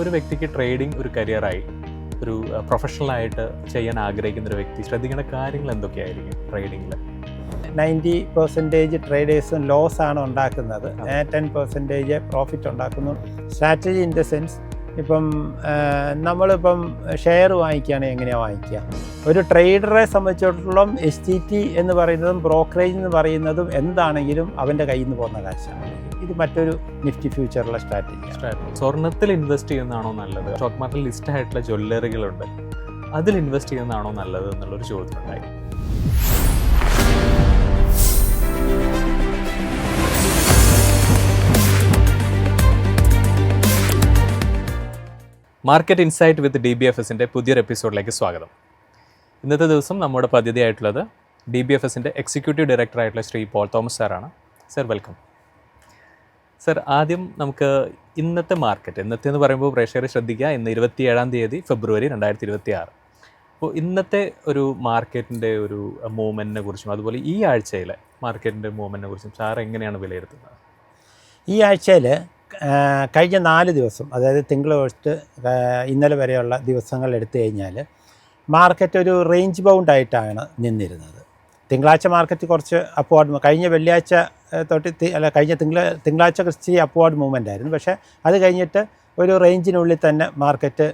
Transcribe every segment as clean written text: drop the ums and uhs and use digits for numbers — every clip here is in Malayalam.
ഒരു വ്യക്തിക്ക് ട്രേഡിംഗ് ഒരു കരിയറായി ഒരു പ്രൊഫഷണലായിട്ട് ചെയ്യാൻ ആഗ്രഹിക്കുന്ന ഒരു വ്യക്തി ശ്രദ്ധിക്കേണ്ട കാര്യങ്ങൾ എന്തൊക്കെയായിരിക്കും ട്രേഡിങ്ങിൽ? 90% ട്രേഡേഴ്സും ലോസ് ആണ് ഉണ്ടാക്കുന്നത്, 10% പ്രോഫിറ്റ് ഉണ്ടാക്കുന്നു. സ്ട്രാറ്റജി ഇൻ ദ സെൻസ്, ഇപ്പം നമ്മളിപ്പം ഷെയർ വാങ്ങിക്കുകയാണെങ്കിൽ എങ്ങനെയാണ് വാങ്ങിക്കുക? ഒരു ട്രേഡറെ സംബന്ധിച്ചിടത്തോളം STT എന്ന് പറയുന്നതും ബ്രോക്കറേജ് എന്ന് പറയുന്നതും എന്താണെങ്കിലും അവൻ്റെ കയ്യിൽ നിന്ന് പോകുന്ന കാശാണ്. ഇത് മറ്റൊരു നിഫ്റ്റി ഫ്യൂച്ചറുള്ള സ്ട്രാറ്റജിയാണ്. സ്വർണ്ണത്തിൽ ഇൻവെസ്റ്റ് ചെയ്യുന്നതാണോ നല്ലത്? സ്റ്റോക്ക് മാർക്കറ്റിൽ ലിസ്റ്റ് ആയിട്ടുള്ള ജ്വല്ലറികളുണ്ട്, അതിൽ ഇൻവെസ്റ്റ് ചെയ്യുന്നതാണോ നല്ലത് എന്നുള്ളൊരു ചോദ്യമുണ്ടായി. മാർക്കറ്റ് ഇൻസൈറ്റ് വിത്ത് DBFSൻ്റെ പുതിയൊരു എപ്പിസോഡിലേക്ക് സ്വാഗതം. ഇന്നത്തെ ദിവസം നമ്മുടെ പദ്ധതിയായിട്ടുള്ളത് DBFSൻ്റെ എക്സിക്യൂട്ടീവ് ഡയറക്ടറായിട്ടുള്ള ശ്രീ പോൾ തോമസ് സാറാണ്. Sir, welcome. സർ, ആദ്യം നമുക്ക് ഇന്നത്തെ മാർക്കറ്റ്, ഇന്നത്തെ എന്ന് പറയുമ്പോൾ പ്രേക്ഷകർ ശ്രദ്ധിക്കുക, ഇന്ന് 27 ഫെബ്രുവരി 2026. അപ്പോൾ ഇന്നത്തെ ഒരു മാർക്കറ്റിൻ്റെ ഒരു മൂവ്മെൻറ്റിനെ കുറിച്ചും അതുപോലെ ഈ ആഴ്ചയിലെ മാർക്കറ്റിൻ്റെ മൂവ്മെൻറ്റിനെ കുറിച്ചും സാർ എങ്ങനെയാണ് വിലയിരുത്തുന്നത്? ഈ ആഴ്ചയിൽ കഴിഞ്ഞ 4 ദിവസം, അതായത് തിങ്കൾ തൊട്ട് ഇന്നലെ വരെയുള്ള ദിവസങ്ങൾ എടുത്തു കഴിഞ്ഞാൽ മാർക്കറ്റ് ഒരു റേഞ്ച് ബൗണ്ട് ആയിട്ടാണ് നിന്നിരുന്നത്. തിങ്കളാഴ്ച മാർക്കറ്റ് കുറച്ച് അപ്വാർഡ്, കഴിഞ്ഞ വെള്ളിയാഴ്ച തൊട്ട് കഴിഞ്ഞ തിങ്കളാഴ്ച കുറച്ച് അപ്വാർഡ് മൂവ്മെൻ്റ് ആയിരുന്നു. പക്ഷേ അത് കഴിഞ്ഞിട്ട് ഒരു റേഞ്ചിനുള്ളിൽ തന്നെ മാർക്കറ്റ്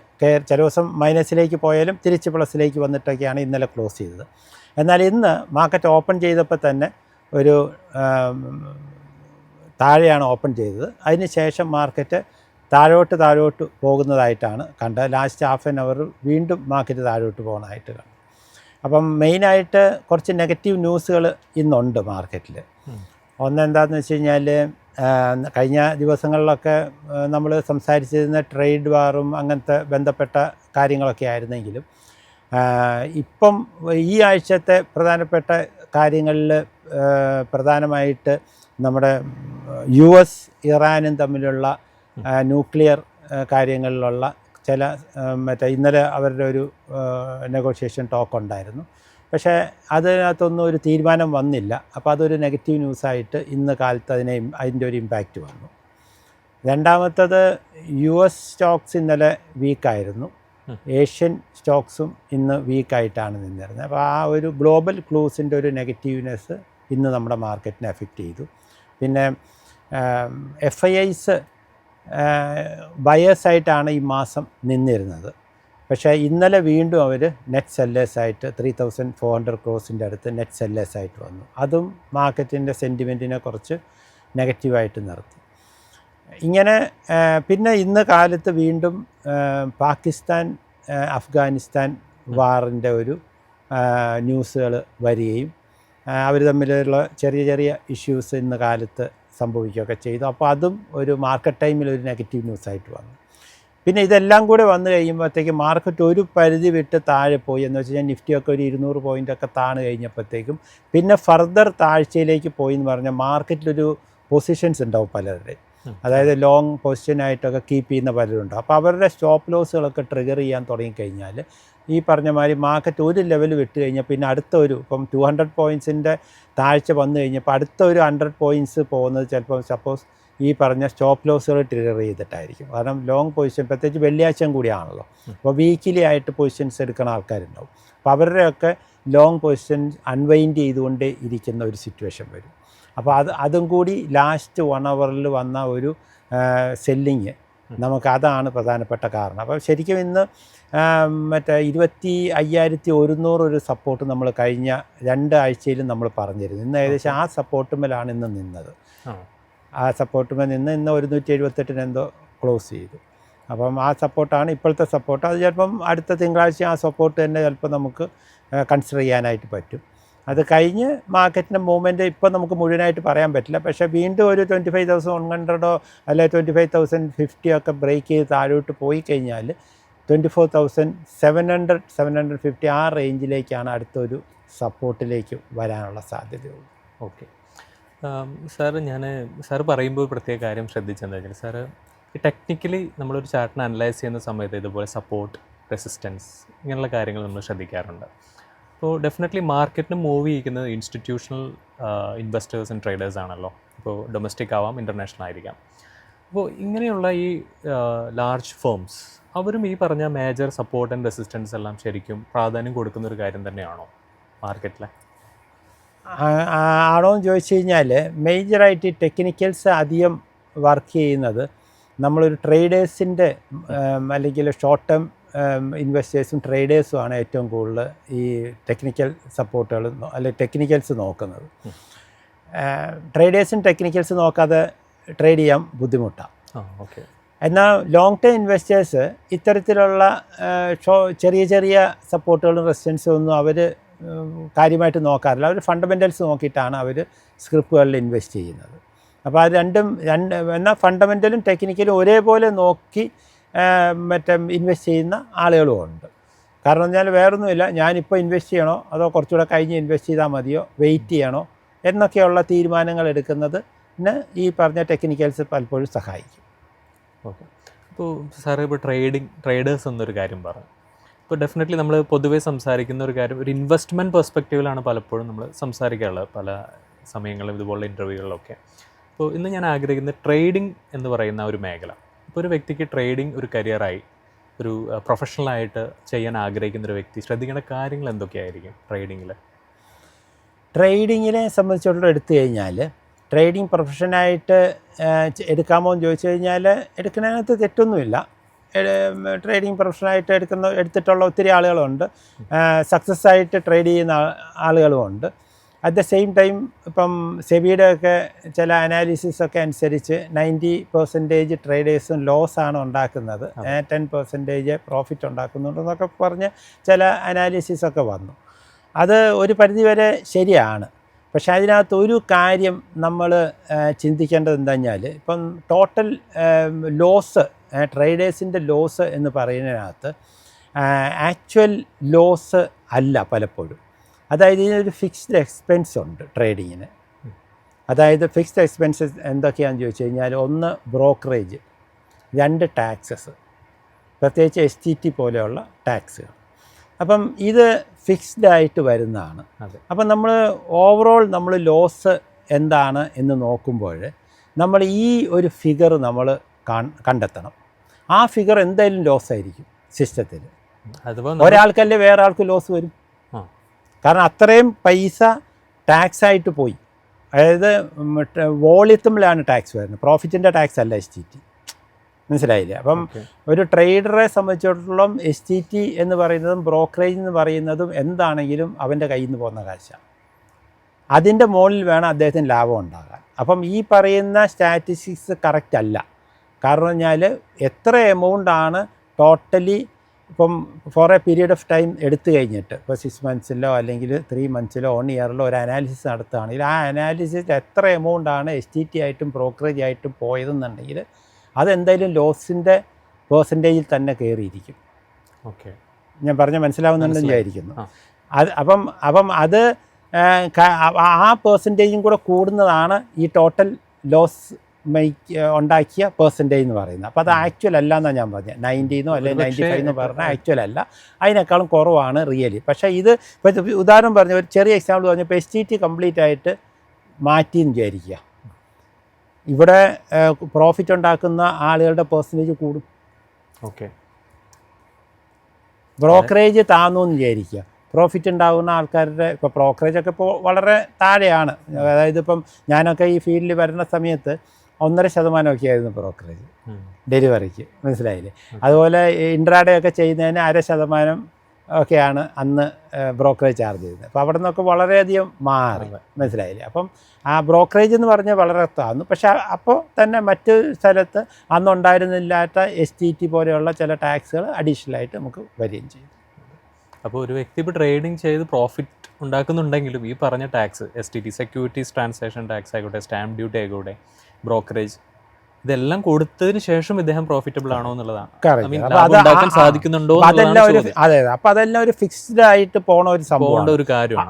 ചില ദിവസം മൈനസിലേക്ക് പോയാലും തിരിച്ച് പ്ലസിലേക്ക് വന്നിട്ടൊക്കെയാണ് ഇന്നലെ ക്ലോസ് ചെയ്തത്. എന്നാൽ ഇന്ന് മാർക്കറ്റ് ഓപ്പൺ ചെയ്തപ്പോൾ തന്നെ ഒരു താഴെയാണ് ഓപ്പൺ ചെയ്തത്. അതിന് ശേഷം മാർക്കറ്റ് താഴോട്ട് പോകുന്നതായിട്ടാണ് കണ്ടത്. ലാസ്റ്റ് ഹാഫ് ആൻ അവർ വീണ്ടും മാർക്കറ്റ് താഴോട്ട് പോകുന്നതായിട്ട് കണ്ടു. അപ്പം മെയിനായിട്ട് കുറച്ച് നെഗറ്റീവ് ന്യൂസുകൾ ഇന്നുണ്ട് മാർക്കറ്റിൽ. ഒന്നെന്താണെന്ന് വെച്ച് കഴിഞ്ഞാൽ, കഴിഞ്ഞ ദിവസങ്ങളിലൊക്കെ നമ്മൾ സംസാരിച്ചിരുന്ന ട്രേഡ് വാറും അങ്ങനത്തെ ബന്ധപ്പെട്ട കാര്യങ്ങളൊക്കെ ആയിരുന്നെങ്കിലും ഇപ്പം ഈ ആഴ്ചത്തെ പ്രധാനപ്പെട്ട കാര്യങ്ങളിൽ പ്രധാനമായിട്ട് നമ്മുടെ US ഇറാനും തമ്മിലുള്ള ന്യൂക്ലിയർ കാര്യങ്ങളിലുള്ള ചില ഇന്നലെ അവരുടെ ഒരു നെഗോഷിയേഷൻ ടോക്ക് ഉണ്ടായിരുന്നു. പക്ഷേ അതിനകത്തൊന്നും ഒരു തീരുമാനം വന്നില്ല. അപ്പോൾ അതൊരു നെഗറ്റീവ് ന്യൂസായിട്ട് ഇന്ന് കാലത്ത് അതിൻ്റെ ഒരു ഇമ്പാക്റ്റ് വന്നു. രണ്ടാമത്തത്, US സ്റ്റോക്സ് ഇന്നലെ വീക്കായിരുന്നു, ഏഷ്യൻ സ്റ്റോക്സും ഇന്ന് വീക്കായിട്ടാണ് നിന്നിരുന്നത്. അപ്പോൾ ആ ഒരു ഗ്ലോബൽ ക്ലൂസിൻ്റെ ഒരു നെഗറ്റീവ്നെസ് ഇന്ന് നമ്മുടെ മാർക്കറ്റിനെ എഫക്റ്റ് ചെയ്തു. പിന്നെ FIIs ബയേഴ്സായിട്ടാണ് ഈ മാസം നിന്നിരുന്നത്. പക്ഷേ ഇന്നലെ വീണ്ടും അവർ നെറ്റ് സെല്ലേഴ്സായിട്ട് 3400 crores അടുത്ത് നെറ്റ് സെല്ലേഴ്സായിട്ട് വന്നു. അതും മാർക്കറ്റിൻ്റെ സെൻറ്റിമെൻറ്റിനെ കുറച്ച് നെഗറ്റീവായിട്ട് നിർത്തി. ഇങ്ങനെ പിന്നെ ഇന്ന് കാലത്ത് വീണ്ടും പാകിസ്ഥാൻ അഫ്ഗാനിസ്ഥാൻ വാറിൻ്റെ ഒരു ന്യൂസുകൾ വരികയും അവർ തമ്മിലുള്ള ചെറിയ ഇഷ്യൂസ് ഇന്ന് കാലത്ത് സംഭവിക്കുകയൊക്കെ ചെയ്തു. അപ്പോൾ അതും ഒരു മാർക്കറ്റ് ടൈമിൽ ഒരു നെഗറ്റീവ് ന്യൂസായിട്ട് വന്നു. പിന്നെ ഇതെല്ലാം കൂടെ വന്നു കഴിയുമ്പോഴത്തേക്കും മാർക്കറ്റ് ഒരു പരിധി വിട്ട് താഴെ പോയി. എന്ന് വെച്ച് കഴിഞ്ഞാൽ നിഫ്റ്റിയൊക്കെ ഒരു 200 പോയിൻ്റൊക്കെ താഴെ കഴിഞ്ഞപ്പോഴത്തേക്കും പിന്നെ ഫർദർ താഴ്ചയിലേക്ക് പോയി എന്ന് പറഞ്ഞാൽ മാർക്കറ്റിലൊരു പൊസിഷൻസ് ഉണ്ടാവും പലരുടെയും. അതായത് ലോങ് പൊസിഷനായിട്ടൊക്കെ കീപ്പ് ചെയ്യുന്ന പലരുണ്ടാവും. അപ്പോൾ അവരുടെ സ്റ്റോപ്പ് ലോസുകളൊക്കെ ട്രിഗർ ചെയ്യാൻ തുടങ്ങിക്കഴിഞ്ഞാൽ ഈ പറഞ്ഞ മാതിരി മാർക്കറ്റ് ഒരു ലെവൽ വിട്ട് കഴിഞ്ഞാൽ പിന്നെ അടുത്ത ഒരു ഇപ്പം 200 പോയിൻറ്റ്സിൻ്റെ താഴ്ച വന്നു കഴിഞ്ഞപ്പോൾ അടുത്ത ഒരു 100 പോയിൻറ്റ്സ് പോകുന്നത് ചിലപ്പോൾ സപ്പോസ് ഈ പറഞ്ഞ സ്റ്റോപ്പ് ലോസുകൾ ട്രിഗർ ചെയ്തിട്ടായിരിക്കും. കാരണം ലോങ് പൊസിഷൻ, പ്രത്യേകിച്ച് വെള്ളിയാഴ്ചയും കൂടിയാണല്ലോ, അപ്പോൾ വീക്കിലി ആയിട്ട് പൊസിഷൻസ് എടുക്കുന്ന ആൾക്കാരുണ്ടാവും. അപ്പോൾ അവരുടെയൊക്കെ ലോങ് പൊസിഷൻസ് അൺവൈൻഡ് ചെയ്തുകൊണ്ടേ ഇരിക്കുന്ന ഒരു സിറ്റുവേഷൻ വരും. അപ്പോൾ അതും കൂടി ലാസ്റ്റ് 1 hourൽ വന്ന ഒരു സെല്ലിങ് അതാണ് പ്രധാനപ്പെട്ട കാരണം. അപ്പോൾ ശരിക്കും ഇന്ന് 25,100 ഒരു സപ്പോർട്ട് നമ്മൾ കഴിഞ്ഞ 2 ആഴ്ചയിലും നമ്മൾ പറഞ്ഞിരുന്നു. ഇന്ന് ഏകദേശം ആ സപ്പോർട്ടുമേലാണ് ഇന്ന് നിന്നത്. ആ സപ്പോർട്ടുമേൽ നിന്ന് ഇന്ന് 178 എന്തോ ക്ലോസ് ചെയ്തു. അപ്പം ആ സപ്പോർട്ടാണ് ഇപ്പോഴത്തെ സപ്പോർട്ട്. അത് ചിലപ്പം അടുത്ത തിങ്കളാഴ്ച ആ സപ്പോർട്ട് തന്നെ ചിലപ്പോൾ നമുക്ക് കൺസിഡർ ചെയ്യാനായിട്ട് പറ്റും. അത് കഴിഞ്ഞ് മാർക്കറ്റിൻ്റെ മൂവ്മെൻറ്റ് ഇപ്പം നമുക്ക് മുഴുവനായിട്ട് പറയാൻ പറ്റില്ല. പക്ഷേ വീണ്ടും ഒരു 25,100 അല്ലെങ്കിൽ 25,050 ഒക്കെ ബ്രേക്ക് ചെയ്ത് താഴോട്ട് പോയി കഴിഞ്ഞാൽ 24,700 750 ആ റേഞ്ചിലേക്കാണ് അടുത്തൊരു സപ്പോർട്ടിലേക്ക് വരാനുള്ള സാധ്യതയുള്ളൂ. ഓക്കെ സാർ പറയുമ്പോൾ പ്രത്യേക കാര്യം ശ്രദ്ധിച്ചെന്താ വെച്ചാൽ, സാറ് ഈ ടെക്നിക്കലി നമ്മളൊരു ചാർട്ടിനെ അനലൈസ് ചെയ്യുന്ന സമയത്ത് ഇതുപോലെ സപ്പോർട്ട്, റെസിസ്റ്റൻസ് ഇങ്ങനെയുള്ള കാര്യങ്ങൾ നമ്മൾ ശ്രദ്ധിക്കാറുണ്ട്. അപ്പോൾ ഡെഫിനറ്റ്ലി മാർക്കറ്റിന് മൂവ് ചെയ്യിക്കുന്നത് ഇൻസ്റ്റിറ്റ്യൂഷണൽ ഇൻവെസ്റ്റേഴ്സ് ആൻഡ് ട്രേഡേഴ്സ് ആണല്ലോ. ഇപ്പോൾ ഡൊമസ്റ്റിക് ആവാം, ഇൻ്റർനാഷണൽ ആയിരിക്കാം. അപ്പോൾ ഇങ്ങനെയുള്ള ഈ ലാർജ് ഫേംസ് അവരും ഈ പറഞ്ഞ മേജർ സപ്പോർട്ട് ആൻഡ് റെസിസ്റ്റൻസ് എല്ലാം ശരിക്കും പ്രാധാന്യം കൊടുക്കുന്ന ഒരു കാര്യം തന്നെയാണോ മാർക്കറ്റിലെ? ആണോ എന്ന് ചോദിച്ചു കഴിഞ്ഞാൽ മേജറായിട്ട് ടെക്നിക്കൽസ് അധികം വർക്ക് ചെയ്യുന്നത് നമ്മളൊരു ട്രേഡേഴ്സിൻ്റെ അല്ലെങ്കിൽ ഷോർട്ട് ടേം ഇൻവെസ്റ്റേഴ്സും ട്രേഡേഴ്സുമാണ് ഏറ്റവും കൂടുതൽ ഈ ടെക്നിക്കൽ സപ്പോർട്ടുകൾ അല്ലെങ്കിൽ ടെക്നിക്കൽസ് നോക്കുന്നത്. ട്രേഡേഴ്സും ടെക്നിക്കൽസ് നോക്കാതെ ട്രേഡ് ചെയ്യാൻ ബുദ്ധിമുട്ടാണ്. ഓക്കെ. എന്നാൽ ലോങ് ടേം ഇൻവെസ്റ്റേഴ്സ് ഇത്തരത്തിലുള്ള ചെറിയ ചെറിയ സപ്പോർട്ടുകളും റെസിസ്റ്റൻസും ഒന്നും അവർ കാര്യമായിട്ട് നോക്കാറില്ല. അവർ ഫണ്ടമെൻ്റൽസ് നോക്കിയിട്ടാണ് അവർ സ്ക്രിപ്പുകളിൽ ഇൻവെസ്റ്റ് ചെയ്യുന്നത്. അപ്പോൾ അത് എന്നാൽ ഫണ്ടമെൻ്റലും ടെക്നിക്കലും ഒരേപോലെ നോക്കി ഇൻവെസ്റ്റ് ചെയ്യുന്ന ആളുകളും ഉണ്ട്. കാരണം പറഞ്ഞാൽ വേറൊന്നുമില്ല, ഞാനിപ്പോൾ ഇൻവെസ്റ്റ് ചെയ്യണോ അതോ കുറച്ചുകൂടെ കഴിഞ്ഞ് ഇൻവെസ്റ്റ് ചെയ്താൽ മതിയോ, വെയിറ്റ് ചെയ്യണോ എന്നൊക്കെയുള്ള തീരുമാനങ്ങൾ എടുക്കുന്നതിന് ഈ പറഞ്ഞ ടെക്നിക്കൽസ് പലപ്പോഴും സഹായിക്കും. ഓക്കെ. ഇപ്പോൾ സാറ് ഇപ്പോൾ ട്രേഡേഴ്സ് എന്നൊരു കാര്യം പറഞ്ഞു. ഇപ്പോൾ ഡെഫിനറ്റ്ലി നമ്മൾ പൊതുവേ സംസാരിക്കുന്ന ഒരു കാര്യം ഒരു ഇൻവെസ്റ്റ്മെൻറ്റ് പെർസ്പെക്റ്റീവിലാണ് പലപ്പോഴും നമ്മൾ സംസാരിക്കാറുള്ളത് പല സമയങ്ങളിലും ഇതുപോലുള്ള ഇൻ്റർവ്യൂകളിലൊക്കെ. അപ്പോൾ ഇന്ന് ഞാൻ ആഗ്രഹിക്കുന്നത് ട്രേഡിംഗ് എന്ന് പറയുന്ന ഒരു മേഖല, ഇപ്പോൾ ഒരു വ്യക്തിക്ക് ട്രേഡിംഗ് ഒരു കരിയറായി ഒരു പ്രൊഫഷണലായിട്ട് ചെയ്യാൻ ആഗ്രഹിക്കുന്ന ഒരു വ്യക്തി ശ്രദ്ധിക്കേണ്ട കാര്യങ്ങൾ എന്തൊക്കെയായിരിക്കും ട്രേഡിങ്ങിൽ? ട്രേഡിങ്ങിനെ സംബന്ധിച്ചിടത്തോളം എടുത്തു കഴിഞ്ഞാൽ ട്രേഡിംഗ് പ്രൊഫഷനായിട്ട് എടുക്കാമോ എന്ന് ചോദിച്ചു കഴിഞ്ഞാൽ എടുക്കുന്നതിനകത്ത് തെറ്റൊന്നുമില്ല. ട്രേഡിംഗ് പ്രൊഫഷനായിട്ട് എടുത്തിട്ടുള്ള ഒത്തിരി ആളുകളുണ്ട്, സക്സസ് ആയിട്ട് ട്രേഡ് ചെയ്യുന്ന ആളുകളുമുണ്ട്. അറ്റ് ദ സെയിം ടൈം ഇപ്പം സെബിയുടെ ഒക്കെ ചില അനാലിസിസൊക്കെ അനുസരിച്ച് 90% ട്രേഡേഴ്സും ലോസാണ് ഉണ്ടാക്കുന്നത്, 10% പ്രോഫിറ്റ് ഉണ്ടാക്കുന്നുണ്ടെന്നൊക്കെ പറഞ്ഞ് ചില അനാലിസിസൊക്കെ വന്നു. അത് ഒരു പരിധിവരെ ശരിയാണ്. പക്ഷേ അതിനകത്ത് ഒരു കാര്യം നമ്മൾ ചിന്തിക്കേണ്ടത് എന്താ പറഞ്ഞാൽ ഇപ്പം ടോട്ടൽ ലോസ്, ട്രേഡേഴ്സിൻ്റെ ലോസ് എന്ന് പറയുന്നതിനകത്ത് ആക്ച്വൽ ലോസ് അല്ല പലപ്പോഴും. അതായത് ഇതിനൊരു ഫിക്സ്ഡ് എക്സ്പെൻസ് ഉണ്ട് ട്രേഡിങ്ങിന്. അതായത് ഫിക്സ്ഡ് എക്സ്പെൻസസ് എന്തൊക്കെയാണെന്ന് ചോദിച്ചു കഴിഞ്ഞാൽ, ഒന്ന് ബ്രോക്കറേജ്, 2 ടാക്സസ്, പ്രത്യേകിച്ച് STT പോലെയുള്ള ടാക്സുകൾ. അപ്പം ഇത് ഫിക്സ്ഡ് ആയിട്ട് വരുന്നതാണ്. അപ്പം നമ്മൾ ഓവറോൾ നമ്മൾ ലോസ് എന്താണ് എന്ന് നോക്കുമ്പോൾ നമ്മൾ ഈ ഒരു ഫിഗർ നമ്മൾ കണ്ടെത്തണം. ആ ഫിഗർ എന്തായാലും ലോസ് ആയിരിക്കും സിസ്റ്റത്തിൽ. ഒരാൾക്കല്ലേ വേറെ ആൾക്ക് ലോസ് വരും. കാരണം അത്രയും പൈസ ടാക്സായിട്ട് പോയി. അതായത് വോളിയത്തിലാണ് ടാക്സ് വരുന്നത്, പ്രോഫിറ്റിൻ്റെ ടാക്സ് അല്ല STT. മനസ്സിലായില്ലേ? അപ്പം ഒരു ട്രേഡറെ സംബന്ധിച്ചിടത്തോളം STT എന്ന് പറയുന്നതും ബ്രോക്കറേജ് എന്ന് പറയുന്നതും എന്താണെങ്കിലും അവൻ്റെ കയ്യിൽ നിന്ന് പോകുന്ന കാശാണ്. അതിൻ്റെ മുകളിൽ വേണം അദ്ദേഹത്തിന് ലാഭം ഉണ്ടാകാൻ. അപ്പം ഈ പറയുന്ന സ്റ്റാറ്റിസ്റ്റിക്സ് കറക്റ്റ് അല്ല. കാരണം പറഞ്ഞാൽ എത്ര എമൗണ്ടാണ് ടോട്ടലി ഇപ്പം for a period of time എടുത്തു കഴിഞ്ഞിട്ട് ഇപ്പോൾ 6 മന്ത്സിലോ അല്ലെങ്കിൽ 3 മന്ത്സിലോ 1 ഇയറിലോ ഒരു അനാലിസിസ് നടത്തുകയാണെങ്കിൽ ആ അനാലിസിസ് എത്ര എമൗണ്ടാണ് STT ആയിട്ടും ബ്രോക്കറേജ് ആയിട്ടും പോയതെന്നുണ്ടെങ്കിൽ അതെന്തായാലും ലോസിൻ്റെ പേഴ്സൻറ്റേജിൽ തന്നെ കയറിയിരിക്കും. ഓക്കെ, ഞാൻ പറഞ്ഞ മനസ്സിലാവുന്നുണ്ടെന്ന് വിചാരിക്കുന്നു. അപ്പം അത് ആ പേഴ്സൻറ്റേജും കൂടെ കൂടുന്നതാണ് ഈ ടോട്ടൽ ലോസ് ഉണ്ടാക്കിയ പേഴ്സൻറ്റേജ് എന്ന് പറയുന്നത്. അപ്പോൾ അത് ആക്ച്വൽ അല്ല എന്നാണ് ഞാൻ പറഞ്ഞത്. 90 അല്ലെങ്കിൽ 95 എന്ന് പറഞ്ഞാൽ ആക്ച്വൽ അല്ല, അതിനേക്കാളും കുറവാണ് റിയലി. പക്ഷേ ഇത് ഇപ്പോൾ ഉദാഹരണം പറഞ്ഞു, ഒരു ചെറിയ എക്സാമ്പിൾ പറഞ്ഞു, ഇപ്പോൾ STT കംപ്ലീറ്റ് ആയിട്ട് മാറ്റി എന്ന് വിചാരിക്കുക, ഇവിടെ പ്രോഫിറ്റ് ഉണ്ടാക്കുന്ന ആളുകളുടെ പേഴ്സൻറ്റേജ് കൂടും. ഓക്കെ. ബ്രോക്കറേജ് താന്നു എന്ന് വിചാരിക്കുക, പ്രോഫിറ്റ് ഉണ്ടാകുന്ന ആൾക്കാരുടെ ഇപ്പോൾ ബ്രോക്കറേജൊക്കെ ഇപ്പോൾ വളരെ താഴെയാണ്. അതായത് ഇപ്പം ഞാനൊക്കെ ഈ ഫീൽഡിൽ വരുന്ന സമയത്ത് 1.5% ആയിരുന്നു ബ്രോക്കറേജ് ഡെലിവറിക്ക്. മനസ്സിലായില്ലേ? അതുപോലെ ഇൻട്രാഡേ ഒക്കെ ചെയ്യുന്നതിന് 0.5% ഒക്കെയാണ് അന്ന് ബ്രോക്കറേജ് ചാർജ് ചെയ്യുന്നത്. അപ്പോൾ അവിടെ നിന്നൊക്കെ വളരെയധികം മാറി. മനസ്സിലായില്ലേ? അപ്പം ആ ബ്രോക്കറേജ് എന്ന് പറഞ്ഞാൽ വളരെ താന്നു. പക്ഷേ അപ്പോൾ തന്നെ മറ്റ് സ്ഥലത്ത് അന്നുണ്ടായിരുന്നില്ലാത്ത STT പോലെയുള്ള ചില ടാക്സുകൾ അഡീഷണലായിട്ട് നമുക്ക് വരികയും ചെയ്യും. അപ്പോൾ ഒരു വ്യക്തി ഇപ്പോൾ ട്രേഡിംഗ് ചെയ്ത് പ്രോഫിറ്റ് ഉണ്ടാക്കുന്നുണ്ടെങ്കിലും ഈ പറഞ്ഞ tax STT, securities transaction tax ആയിക്കോട്ടെ, സ്റ്റാമ്പ് ഡ്യൂട്ടി ആയിക്കോട്ടെ, ബ്രോക്കറേജ്, ഇതെല്ലാം കൊടുത്തതിന് ശേഷം ഇദ്ദേഹം പ്രോഫിറ്റബിൾ ആണോ എന്നുള്ളതാണ്. സാധിക്കുന്നുണ്ടോ? അതെ, അപ്പോൾ അതെല്ലാം ഒരു ഫിക്സ്ഡ് ആയിട്ട് പോകുന്ന ഒരു സംഭവം, ഒരു കാര്യമാണ്,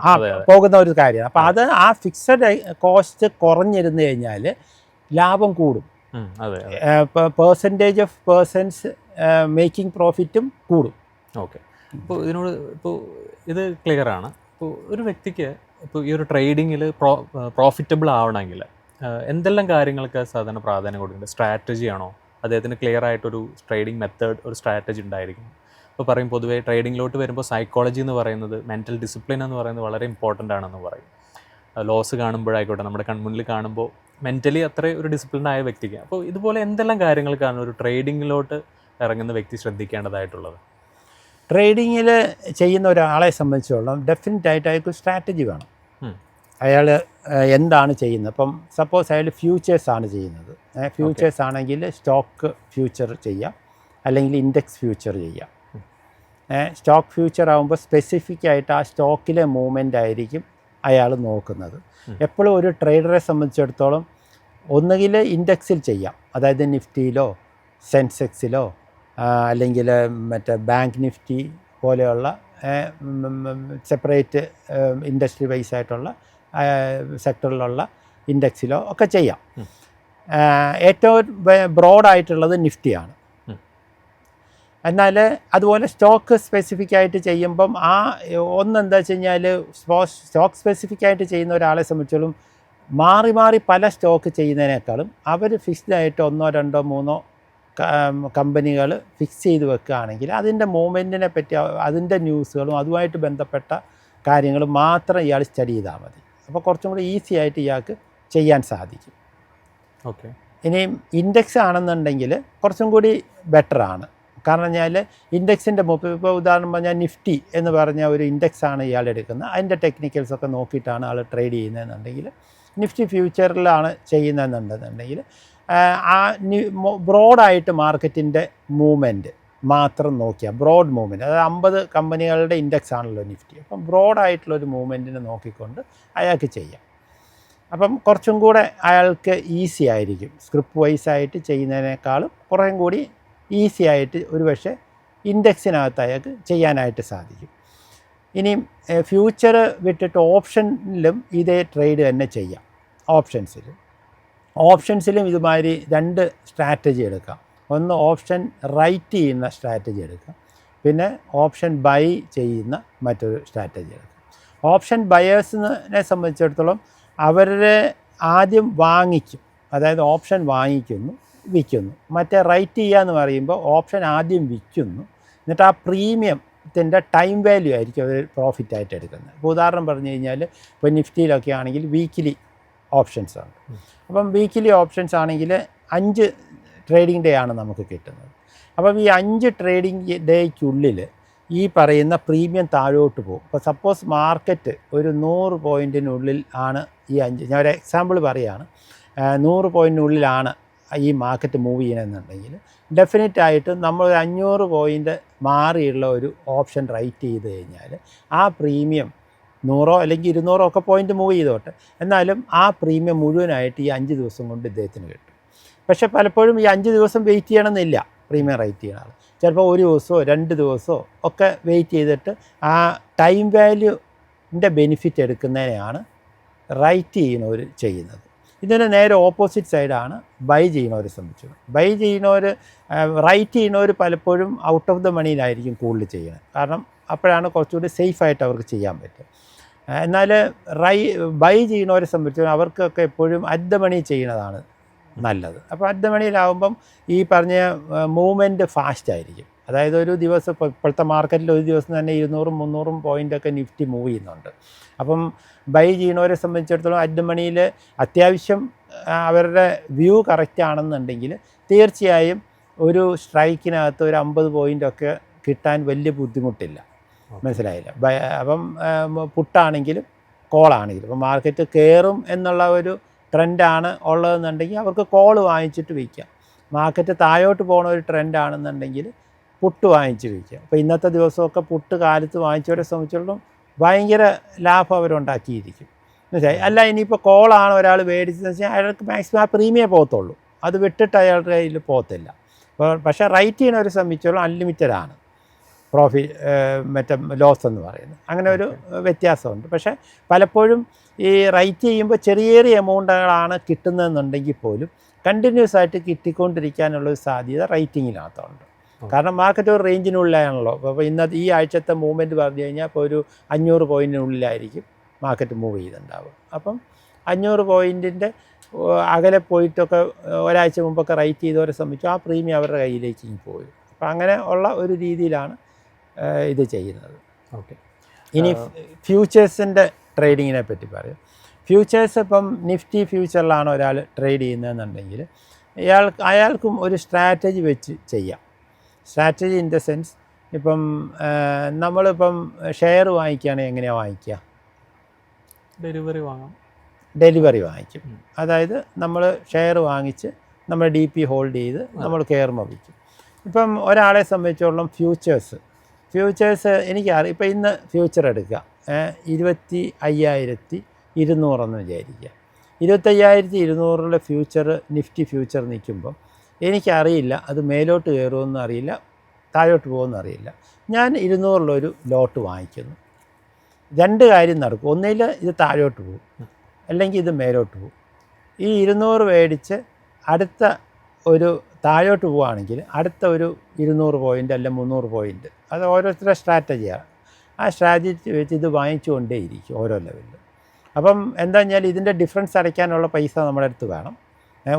പോകുന്ന ഒരു കാര്യമാണ്. അപ്പോൾ അത് ആ ഫിക്സഡ് കോസ്റ്റ് കുറഞ്ഞിരുന്നു കഴിഞ്ഞാൽ ലാഭം കൂടും. പേഴ്സൻറ്റേജ് ഓഫ് പേഴ്സൺസ് മേക്കിംഗ് പ്രോഫിറ്റും കൂടും. ഓക്കെ. ഇപ്പോൾ ഇത് ക്ലിയർ ആണ്. ഇപ്പോൾ ഒരു വ്യക്തിക്ക് ഇപ്പോൾ ഈ ഒരു ട്രേഡിങ്ങിൽ പ്രോഫിറ്റബിൾ ആവണമെങ്കിൽ എന്തെല്ലാം കാര്യങ്ങൾക്ക് സാധാരണ പ്രാധാന്യം കൊടുക്കുന്നുണ്ട്? സ്ട്രാറ്റജി ആണോ? അദ്ദേഹത്തിന് ക്ലിയർ ആയിട്ടൊരു ട്രേഡിംഗ് മെത്തേഡ്, ഒരു സ്ട്രാറ്റജി ഉണ്ടായിരിക്കും. ഇപ്പോൾ പറയും പൊതുവേ ട്രേഡിങ്ങിലോട്ട് വരുമ്പോൾ സൈക്കോളജി എന്ന് പറയുന്നത്, മെൻറ്റൽ ഡിസിപ്ലിൻ എന്ന് പറയുന്നത് വളരെ ഇമ്പോർട്ടൻ്റ് ആണെന്ന് പറയും. ലോസ് കാണുമ്പോഴായിക്കോട്ടെ, നമ്മുടെ കൺമുന്നിൽ കാണുമ്പോൾ മെൻ്റലി അത്ര ഒരു ഡിസിപ്ലിൻ ആയ വ്യക്തിക്ക്. അപ്പോൾ ഇതുപോലെ എന്തെല്ലാം കാര്യങ്ങൾക്കാണ് ഒരു ട്രേഡിങ്ങിലോട്ട് ഇറങ്ങുന്ന വ്യക്തി ശ്രദ്ധിക്കേണ്ടതായിട്ടുള്ളത്? ട്രേഡിങ്ങിൽ ചെയ്യുന്ന ഒരാളെ സംബന്ധിച്ചോളം ഡെഫിനറ്റായിട്ട് അയാൾക്ക് സ്ട്രാറ്റജി വേണം. അയാൾ എന്താണ് ചെയ്യുന്നത്? ഇപ്പം സപ്പോസ് അയാൾ ഫ്യൂച്ചേഴ്സാണ് ചെയ്യുന്നത്. ഫ്യൂച്ചേഴ്സ് ആണെങ്കിൽ സ്റ്റോക്ക് ഫ്യൂച്ചർ ചെയ്യാം, അല്ലെങ്കിൽ ഇൻഡെക്സ് ഫ്യൂച്ചർ ചെയ്യാം. സ്റ്റോക്ക് ഫ്യൂച്ചർ ആകുമ്പോൾ സ്പെസിഫിക് ആയിട്ട് ആ സ്റ്റോക്കിലെ മൂവ്മെൻ്റ് ആയിരിക്കും അയാൾ നോക്കുന്നത്. എപ്പോഴും ഒരു ട്രേഡറെ സംബന്ധിച്ചിടത്തോളം ഒന്നുകിൽ ഇൻഡെക്സിൽ ചെയ്യാം, അതായത് നിഫ്റ്റിയിലോ സെൻസെക്സിലോ അല്ലെങ്കിൽ മറ്റേ ബാങ്ക് നിഫ്റ്റി പോലെയുള്ള സെപ്പറേറ്റ് ഇൻഡസ്ട്രി വൈസ് ആയിട്ടുള്ള സെക്ടറിലുള്ള ഇൻഡെക്സിലോ ഒക്കെ ചെയ്യാം. ഏറ്റവും ബ്രോഡായിട്ടുള്ളത് നിഫ്റ്റിയാണ്. എന്നാൽ അതുപോലെ സ്റ്റോക്ക് സ്പെസിഫിക് ആയിട്ട് ചെയ്യുമ്പം ഒന്നെന്താ വെച്ച് കഴിഞ്ഞാൽ സ്റ്റോക്ക് സ്പെസിഫിക് ആയിട്ട് ചെയ്യുന്ന ഒരാളെ സംബന്ധിച്ചോളം മാറി മാറി പല സ്റ്റോക്ക് ചെയ്യുന്നതിനേക്കാളും അവർ ഫിക്സ്ഡ് ആയിട്ട് 1, 2, 3 കമ്പനികൾ ഫിക്സ് ചെയ്ത് വെക്കുകയാണെങ്കിൽ അതിൻ്റെ മൂവ്മെൻറ്റിനെ പറ്റി, അതിൻ്റെ ന്യൂസുകളും അതുമായിട്ട് ബന്ധപ്പെട്ട കാര്യങ്ങൾ മാത്രം ഇയാൾ സ്റ്റഡി ചെയ്താൽ മതി. അപ്പോൾ കുറച്ചും കൂടി ഈസി ആയിട്ട് ഇയാൾക്ക് ചെയ്യാൻ സാധിക്കും. ഓക്കെ. ഇനിയും ഇൻഡെക്സ് ആണെന്നുണ്ടെങ്കിൽ കുറച്ചും കൂടി ബെറ്ററാണ്. കാരണം കഴിഞ്ഞാൽ ഇൻഡെക്സിൻ്റെ ഇപ്പോൾ ഉദാഹരണം പറഞ്ഞാൽ നിഫ്റ്റി എന്ന് പറഞ്ഞ ഒരു ഇൻഡെക്സാണ് ഇയാൾ എടുക്കുന്നത്. അതിൻ്റെ ടെക്നിക്കൽസൊക്കെ നോക്കിയിട്ടാണ് ആൾ ട്രേഡ് ചെയ്യുന്നതെന്നുണ്ടെങ്കിൽ, നിഫ്റ്റി ഫ്യൂച്ചറിലാണ് ചെയ്യുന്നതെന്നുണ്ടെന്നുണ്ടെങ്കിൽ ബ്രോഡായിട്ട് മാർക്കറ്റിൻ്റെ മൂവ്മെൻറ്റ് മാത്രം നോക്കിയാൽ, ബ്രോഡ് മൂവ്മെൻറ്റ്, അതായത് 50 കമ്പനികളുടെ ഇൻഡെക്സ് ആണല്ലോ നിഫ്റ്റി. അപ്പം ബ്രോഡായിട്ടുള്ളൊരു മൂവ്മെൻറ്റിനെ നോക്കിക്കൊണ്ട് അയാൾക്ക് ചെയ്യാം. അപ്പം കുറച്ചും കൂടെ അയാൾക്ക് ഈസി ആയിരിക്കും. സ്ക്രിപ്റ്റ് വൈസ് ആയിട്ട് ചെയ്യുന്നതിനേക്കാളും കുറേയും കൂടി ഈസി ആയിട്ട് ഒരുപക്ഷെ ഇൻഡെക്സിനകത്ത് അയാൾക്ക് ചെയ്യാനായിട്ട് സാധിക്കും. ഇനിയും ഫ്യൂച്ചർ വിട്ടിട്ട് ഓപ്ഷനിലും ഇതേ ട്രേഡ് തന്നെ ചെയ്യാം. ഓപ്ഷൻസിലും ഇതുമാതിരി 2 സ്ട്രാറ്റജി എടുക്കാം. ഒന്ന് ഓപ്ഷൻ റൈറ്റ് ചെയ്യുന്ന സ്ട്രാറ്റജി എടുക്കാം, പിന്നെ ഓപ്ഷൻ ബൈ ചെയ്യുന്ന മറ്റൊരു സ്ട്രാറ്റജി എടുക്കാം. ഓപ്ഷൻ ബയേഴ്സിനെ സംബന്ധിച്ചിടത്തോളം അവരെ ആദ്യം വാങ്ങിക്കും, അതായത് ഓപ്ഷൻ വാങ്ങിക്കുന്നു, വിൽക്കുന്നു. മറ്റേ റൈറ്റ് ചെയ്യുക എന്ന് പറയുമ്പോൾ ഓപ്ഷൻ ആദ്യം വിൽക്കുന്നു, എന്നിട്ട് ആ പ്രീമിയത്തിൻ്റെ ടൈം വാല്യൂ ആയിരിക്കും അവർ പ്രോഫിറ്റായിട്ട് എടുക്കുന്നത്. ഇപ്പോൾ ഉദാഹരണം പറഞ്ഞു കഴിഞ്ഞാൽ, ഇപ്പോൾ നിഫ്റ്റിയിലൊക്കെ ആണെങ്കിൽ വീക്കിലി ഓപ്ഷൻസ് ആണ്. അപ്പം വീക്കിലി ഓപ്ഷൻസ് ആണെങ്കിൽ 5 ട്രേഡിംഗ് ഡേ ആണ് നമുക്ക് കിട്ടുന്നത്. അപ്പം ഈ 5 ട്രേഡിംഗ് ഡേയ്ക്കുള്ളിൽ ഈ പറയുന്ന പ്രീമിയം താഴോട്ട് പോകും. ഇപ്പോൾ സപ്പോസ് മാർക്കറ്റ് ഒരു 100 പോയിൻറ്റിനുള്ളിൽ ആണ് ഈ 5, ഞാൻ ഒരു എക്സാമ്പിൾ പറയുകയാണ്, 100 പോയിൻറ്റിനുള്ളിലാണ് ഈ മാർക്കറ്റ് മൂവ് ചെയ്യണമെന്നുണ്ടെങ്കിൽ ഡെഫിനറ്റായിട്ട് നമ്മൾ 500 പോയിൻ്റ് മാറിയുള്ള ഒരു ഓപ്ഷൻ റൈറ്റ് ചെയ്ത് കഴിഞ്ഞാൽ ആ പ്രീമിയം 100 അല്ലെങ്കിൽ 200 ഒക്കെ പോയിൻ്റ് മൂവ് ചെയ്തോട്ടെ, എന്നാലും ആ പ്രീമിയം മുഴുവനായിട്ട് ഈ 5 ദിവസം കൊണ്ട് ഇദ്ദേഹത്തിന് കിട്ടും. പക്ഷേ പലപ്പോഴും ഈ 5 ദിവസം വെയിറ്റ് ചെയ്യണമെന്നില്ല പ്രീമിയം റൈറ്റ് ചെയ്യുന്ന ആൾ. ചിലപ്പോൾ 1 ദിവസമോ 2 ദിവസമോ ഒക്കെ വെയിറ്റ് ചെയ്തിട്ട് ആ ടൈം വാല്യൂൻ്റെ ബെനിഫിറ്റ് എടുക്കുന്നതിനെയാണ് റൈറ്റ് ചെയ്യുന്നവർ ചെയ്യുന്നത്. ഇതിന് നേരെ ഓപ്പോസിറ്റ് സൈഡാണ് ബൈ ചെയ്യുന്നവരെ സംബന്ധിച്ചത്. ബൈ ചെയ്യുന്നവർ, റൈറ്റ് ചെയ്യുന്നവർ പലപ്പോഴും ഔട്ട് ഓഫ് ദ മണിയിലായിരിക്കും കൂടുതൽ ചെയ്യുന്നത്. കാരണം അപ്പോഴാണ് കുറച്ചുകൂടി സേഫായിട്ട് അവർക്ക് ചെയ്യാൻ പറ്റും. എന്നാൽ ബൈ ചെയ്യുന്നവരെ സംബന്ധിച്ച് അവർക്കൊക്കെ എപ്പോഴും അറ്റ് ദ മണി ചെയ്യുന്നതാണ് നല്ലത്. അപ്പോൾ അറ്റ് ദ മണിയിലാവുമ്പം ഈ പറഞ്ഞ മൂവ്മെൻറ്റ് ഫാസ്റ്റ് ആയിരിക്കും. അതായത് ഒരു ദിവസം ഇപ്പോഴത്തെ മാർക്കറ്റിൽ ഒരു ദിവസം തന്നെ 200-300 പോയിൻ്റൊക്കെ നിഫ്റ്റി മൂവ് ചെയ്യുന്നുണ്ട്. അപ്പം ബൈ ചെയ്യുന്നവരെ സംബന്ധിച്ചിടത്തോളം അറ്റ് ദ മണിയിൽ അത്യാവശ്യം അവരുടെ വ്യൂ കറക്റ്റ് ആണെന്നുണ്ടെങ്കിൽ തീർച്ചയായും ഒരു സ്ട്രൈക്കിനകത്ത് ഒരു 50 പോയിൻ്റൊക്കെ കിട്ടാൻ വലിയ ബുദ്ധിമുട്ടില്ല. മനസ്സിലായില്ല? അപ്പം പുട്ടാണെങ്കിലും കോളാണെങ്കിലും ഇപ്പോൾ മാർക്കറ്റ് കയറും എന്നുള്ള ഒരു ട്രെൻഡാണ് ഉള്ളതെന്നുണ്ടെങ്കിൽ അവർക്ക് കോൾ വാങ്ങിച്ചിട്ട് വയ്ക്കാം. മാർക്കറ്റ് താഴോട്ട് പോകുന്ന ഒരു ട്രെൻഡാണെന്നുണ്ടെങ്കിൽ പുട്ട് വാങ്ങിച്ച് വയ്ക്കാം. അപ്പോൾ ഇന്നത്തെ ദിവസമൊക്കെ പുട്ട് കാലത്ത് വാങ്ങിച്ചവരെ സംബന്ധിച്ചിടത്തോളം ഭയങ്കര ലാഭം അവരുണ്ടാക്കിയിരിക്കും. മനസ്സിലായി? അല്ല, ഇനിയിപ്പോൾ കോളാണ് ഒരാൾ മേടിച്ചതെന്ന് വെച്ചാൽ അയാൾക്ക് മാക്സിമം ആ പ്രീമിയം പോകത്തുള്ളൂ, അത് വിട്ടിട്ട് അയാളുടെ കയ്യിൽ പോകത്തില്ല. പക്ഷേ റൈറ്റ് ചെയ്യുന്നവരെ സംബന്ധിച്ചോളം അൺലിമിറ്റഡ് ആണ് മറ്റേ ലോസ് എന്ന് പറയുന്നത്. അങ്ങനെ ഒരു വ്യത്യാസമുണ്ട്. പക്ഷേ പലപ്പോഴും ഈ റൈറ്റ് ചെയ്യുമ്പോൾ ചെറിയ ചെറിയ എമൗണ്ടുകളാണ് കിട്ടുന്നതെന്നുണ്ടെങ്കിൽ പോലും കണ്ടിന്യൂസ് ആയിട്ട് കിട്ടിക്കൊണ്ടിരിക്കാനുള്ളൊരു സാധ്യത റൈറ്റിങ്ങിനകത്തുണ്ട്. കാരണം മാർക്കറ്റ് ഒരു റേഞ്ചിനുള്ളിലാണല്ലോ. അപ്പോൾ ഇന്നത്തെ ഈ ആഴ്ചത്തെ മൂവ്മെൻറ്റ് പറഞ്ഞു കഴിഞ്ഞാൽ ഇപ്പോൾ ഒരു 500 പോയിൻറ്റിനുള്ളിലായിരിക്കും മാർക്കറ്റ് മൂവ് ചെയ്തിട്ടുണ്ടാവുക. അപ്പം 500 പോയിൻറ്റിൻ്റെ അകലെ പോയിട്ടൊക്കെ ഒരാഴ്ച മുമ്പൊക്കെ റൈറ്റ് ചെയ്തവരെ സംബന്ധിച്ചു ആ പ്രീമിയം അവരുടെ കയ്യിലേക്ക് പോയി. അപ്പോൾ അങ്ങനെ ഉള്ള ഒരു രീതിയിലാണ് ഇത് ചെയ്യുന്നത്. ഓക്കെ. ഇനി ഫ്യൂച്ചേഴ്സിൻ്റെ ട്രേഡിങ്ങിനെ പറ്റി പറയും. ഫ്യൂച്ചേഴ്സ് ഇപ്പം നിഫ്റ്റി ഫ്യൂച്ചറിലാണ് ഒരാൾ ട്രേഡ് ചെയ്യുന്നതെന്നുണ്ടെങ്കിൽ അയാൾക്കും ഒരു സ്ട്രാറ്റജി വെച്ച് ചെയ്യാം. സ്ട്രാറ്റജി ഇൻ ദ സെൻസ് ഇപ്പം നമ്മളിപ്പം ഷെയർ വാങ്ങിക്കുകയാണെങ്കിൽ എങ്ങനെയാണ് വാങ്ങിക്കുക? ഡെലിവറി വാങ്ങിക്കും. അതായത് നമ്മൾ ഷെയർ വാങ്ങിച്ച് നമ്മൾ DP ഹോൾഡ് ചെയ്ത് നമ്മൾ കയറുമ്പോൾ വയ്ക്കും. ഇപ്പം ഒരാളെ സംബന്ധിച്ചോളം ഫ്യൂച്ചേഴ്സ് എനിക്കറിയാം. ഇപ്പം ഇന്ന് ഫ്യൂച്ചർ എടുക്കുക 25,200 വിചാരിക്കുക. 25,200 ഫ്യൂച്ചർ നിഫ്റ്റി ഫ്യൂച്ചർ നിൽക്കുമ്പം എനിക്കറിയില്ല അത് മേലോട്ട് കയറുമെന്നും അറിയില്ല, താഴോട്ട് പോകുമെന്നും അറിയില്ല. ഞാൻ 200 ലോട്ട് വാങ്ങിക്കുന്നു. രണ്ട് കാര്യം നടക്കും. ഒന്നിൽ ഇത് താഴോട്ട് പോകും, അല്ലെങ്കിൽ ഇത് മേലോട്ട് പോകും. ഈ 200 മേടിച്ച് അടുത്ത ഒരു താഴോട്ട് പോവുകയാണെങ്കിൽ അടുത്ത ഒരു 200 പോയിൻ്റ് അല്ലെങ്കിൽ 300 പോയിൻ്റ്, അത് ഓരോരുത്തരുടെ സ്ട്രാറ്റജിയാണ്. ആ സ്ട്രാറ്റജി വെച്ച് ഇത് വാങ്ങിച്ചുകൊണ്ടേയിരിക്കും ഓരോ ലെവലിലും. അപ്പം എന്താ പറഞ്ഞാൽ ഇതിൻ്റെ ഡിഫറൻസ് അടയ്ക്കാനുള്ള പൈസ നമ്മുടെ അടുത്ത് വേണം.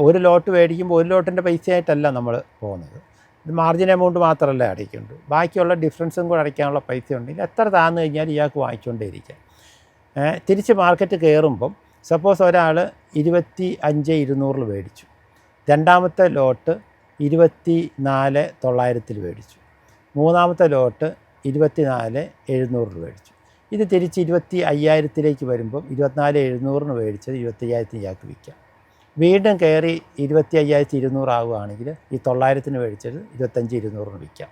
ഒരു ലോട്ട് മേടിക്കുമ്പോൾ ഒരു ലോട്ടിൻ്റെ പൈസയായിട്ടല്ല നമ്മൾ പോകുന്നത്. ഇത് മാർജിൻ എമൗണ്ട് മാത്രമല്ല അടയ്ക്കുന്നുണ്ട്, ബാക്കിയുള്ള ഡിഫറൻസും കൂടെ അടയ്ക്കാനുള്ള പൈസ ഉണ്ടെങ്കിൽ എത്ര താഴ്ന്നു കഴിഞ്ഞാൽ ഇയാൾക്ക് വാങ്ങിച്ചുകൊണ്ടേയിരിക്കാം. തിരിച്ച് മാർക്കറ്റ് കയറുമ്പം സപ്പോസ് ഒരാൾ 25,200 മേടിച്ചു, രണ്ടാമത്തെ ലോട്ട് 24,900 മേടിച്ചു, മൂന്നാമത്തെ ലോട്ട് 24,700 മേടിച്ചു. ഇത് തിരിച്ച് 25,000 വരുമ്പം 24,700 മേടിച്ചത് 25,000 ഇയാൾക്ക് വിൽക്കാം. വീണ്ടും കയറി 25,200 ആവുകയാണെങ്കിൽ ഈ 900 മേടിച്ചത് 25,200 വിൽക്കാം.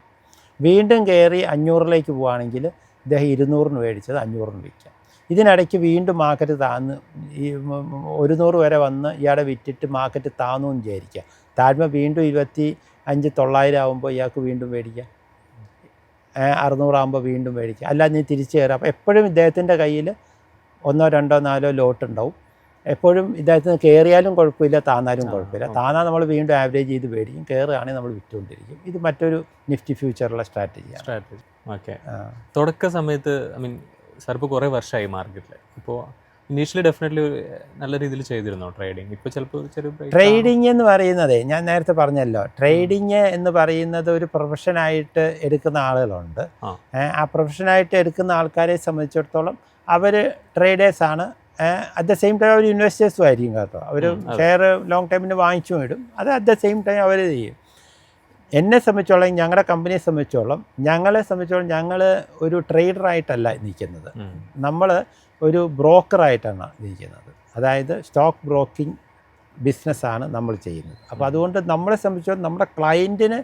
വീണ്ടും കയറി 500 പോവുകയാണെങ്കിൽ ഇദ്ദേഹം 200 മേടിച്ചത് 500 വിൽക്കാം. ഇതിനിടയ്ക്ക് വീണ്ടും മാർക്കറ്റ് താന്ന് ഈ 100 വരെ വന്ന് ഇയാളെ വിറ്റിട്ട് മാർക്കറ്റ് താന്നു എന്ന് വിചാരിക്കുക. താഴ്മ വീണ്ടും 25,900 ആകുമ്പോൾ ഇയാൾക്ക് വീണ്ടും മേടിക്കാം, 600 ആകുമ്പോൾ വീണ്ടും മേടിക്കാം. അല്ല നീ തിരിച്ചു കയറാം. അപ്പോൾ എപ്പോഴും ഇദ്ദേഹത്തിൻ്റെ കയ്യിൽ 1, 2, 4 ലോട്ട് ഉണ്ടാവും. എപ്പോഴും ഇദ്ദേഹത്തിന് കയറിയാലും കുഴപ്പമില്ല, താന്നാലും കുഴപ്പമില്ല. താന്നാൽ നമ്മൾ വീണ്ടും ആവറേജ് ചെയ്ത് മേടിക്കും, കയറുകയാണെങ്കിൽ നമ്മൾ വിറ്റുകൊണ്ടിരിക്കും. ഇത് മറ്റൊരു നിഫ്റ്റി ഫ്യൂച്ചറുള്ള സ്ട്രാറ്റജിയാണ്. ഓക്കെ. തുടക്ക സമയത്ത് സാർ ഇപ്പോൾ കുറേ വർഷമായി മാർക്കറ്റിൽ. ഇപ്പോൾ ഇനീഷ്യലി ഡെഫിനറ്റ്ലി നല്ല രീതിയിൽ ചെയ്തിരുന്നോ ട്രേഡിങ്? ഇപ്പോൾ ചിലപ്പോൾ ട്രേഡിങ് എന്ന് പറയുന്നത് ഞാൻ നേരത്തെ പറഞ്ഞല്ലോ, ട്രേഡിങ് എന്ന് പറയുന്നത് ഒരു പ്രൊഫഷനായിട്ട് എടുക്കുന്ന ആളുകളുണ്ട്. ആ പ്രൊഫഷനായിട്ട് എടുക്കുന്ന ആൾക്കാരെ സംബന്ധിച്ചിടത്തോളം അവർ ട്രേഡേഴ്സാണ്. അറ്റ് ദ സെയിം ടൈം അവർ ഇൻവെസ്റ്റേഴ്സും ആയിരിക്കും കേട്ടോ. അവർ ഷെയർ ലോങ് ടൈമിന് വാങ്ങിച്ചും ഇടും. അത് അറ്റ് ദ സെയിം ടൈം അവർ ചെയ്യും. എന്നെ സംബന്ധിച്ചോളം, ഞങ്ങളുടെ കമ്പനിയെ സംബന്ധിച്ചോളം, ഞങ്ങൾ ഒരു ട്രേഡറായിട്ടല്ല നിൽക്കുന്നത്. നമ്മൾ ഒരു ബ്രോക്കറായിട്ടാണ് നിൽക്കുന്നത്. അതായത് സ്റ്റോക്ക് ബ്രോക്കിംഗ് ബിസിനസ്സാണ് നമ്മൾ ചെയ്യുന്നത്. അപ്പോൾ അതുകൊണ്ട് നമ്മളെ സംബന്ധിച്ചോളം നമ്മുടെ ക്ലയൻറ്റിന്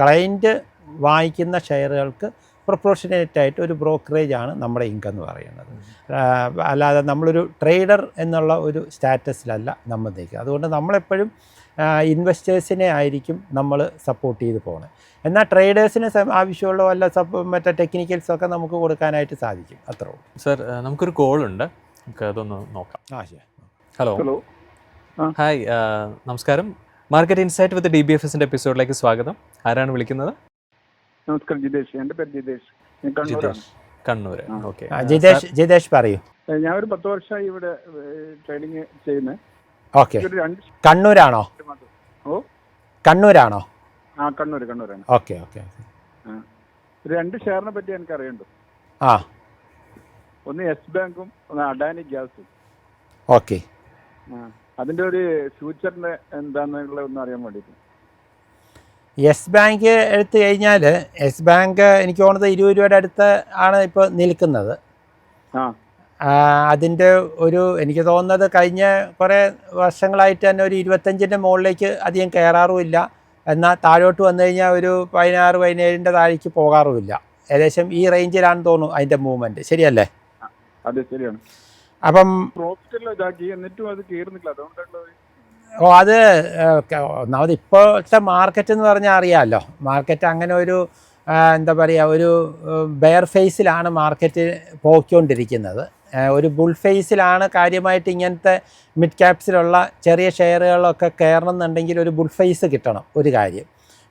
ക്ലയൻറ്റ് വാങ്ങിക്കുന്ന ഷെയറുകൾക്ക് പ്രൊപ്പോർഷനേറ്റായിട്ട് ഒരു ബ്രോക്കറേജാണ് നമ്മുടെ ഇൻകം എന്ന് പറയുന്നത്. അല്ലാതെ നമ്മളൊരു ട്രേഡർ എന്നുള്ള ഒരു സ്റ്റാറ്റസിലല്ല നമ്മൾ നിൽക്കുക. അതുകൊണ്ട് നമ്മളെപ്പോഴും ഇൻവെസ്റ്റേഴ്സിനെ ആയിരിക്കും നമ്മൾ സപ്പോർട്ട് ചെയ്ത് പോകുന്നത്. എന്നാൽ ട്രേഡേഴ്സിന് ആവശ്യമുള്ള വല്ല മറ്റേ ടെക്നിക്കൽസൊക്കെ നമുക്ക് കൊടുക്കാനായിട്ട് സാധിക്കും. അത്രേ ഉള്ളൂ. സാർ, നമുക്കൊരു കോളുണ്ട്, നമുക്ക് അതൊന്ന് നോക്കാം. ശരി. ഹലോ. ഹായ്, നമസ്കാരം. മാർക്കറ്റ് ഇൻസൈറ്റ് വിത്ത് DBFSന്റെ എപ്പിസോഡിലേക്ക് സ്വാഗതം. ആരാണ് വിളിക്കുന്നത്? നമസ്കാരം, ജിതേഷ്. എൻ്റെ പേര് ജിതേഷ്. കണ്ണൂർ. ഓക്കെ. ജിതേഷ് പറയൂ. ഞാൻ ഒരു 10 വർഷമായി ഇവിടെ ട്രേഡിങ് ചെയ്യുന്നത്. ഓക്കെ. കണ്ണൂരാണോ? കണ്ണൂരാണോ? ആ, കണ്ണൂരാണ്. ഓക്കെ. ഒരു 2 ഷെയറിനെ പറ്റി എനിക്ക് അറിയണ്ടോ? ഒന്ന് യെസ് ബാങ്കും ഒന്ന് അഡാനി ഗ്യാസും. ഓക്കെ. അതിൻ്റെ ഒരു ഫ്യൂച്ചറിൻ്റെ എന്താണെന്നുള്ള ഒന്ന് അറിയാൻ വേണ്ടിയിട്ട്. യെസ് ബാങ്ക് എടുത്തു കഴിഞ്ഞാൽ യെസ് ബാങ്ക് എനിക്ക് തോന്നുന്നത് 20 രൂപയുടെ അടുത്ത് ആണ് ഇപ്പോൾ നിൽക്കുന്നത്. അതിൻ്റെ എനിക്ക് തോന്നുന്നത് കഴിഞ്ഞ കുറേ വർഷങ്ങളായിട്ട് തന്നെ ഒരു 25ൻ്റെ മുകളിലേക്ക് അധികം കയറാറുമില്ല. എന്നാൽ താഴോട്ട് വന്നു കഴിഞ്ഞാൽ ഒരു 16-17 താഴേക്ക് പോകാറുമില്ല. ഏകദേശം ഈ റേഞ്ചിലാണെന്ന് തോന്നുന്നു അതിൻ്റെ മൂവ്മെൻറ്റ്. ശരിയല്ലേ? അതെ, ശരിയാണ്. അപ്പം അത് ഒന്നാമത് ഇപ്പോഴത്തെ മാർക്കറ്റ് എന്ന് പറഞ്ഞാൽ അറിയാമല്ലോ, മാർക്കറ്റ് അങ്ങനെ ഒരു എന്താ പറയുക, ഒരു ബെയർ ഫേസിലാണ് മാർക്കറ്റ് പോയിക്കൊണ്ടിരിക്കുന്നത്. ഒരു ബുൾ ഫേസിലാണ് കാര്യമായിട്ട് ഇങ്ങനത്തെ മിഡ് ക്യാപ്സിലുള്ള ചെറിയ ഷെയറുകളൊക്കെ കയറണം എന്നുണ്ടെങ്കിൽ ഒരു ബുൾ ഫേസ് കിട്ടണം, ഒരു കാര്യം.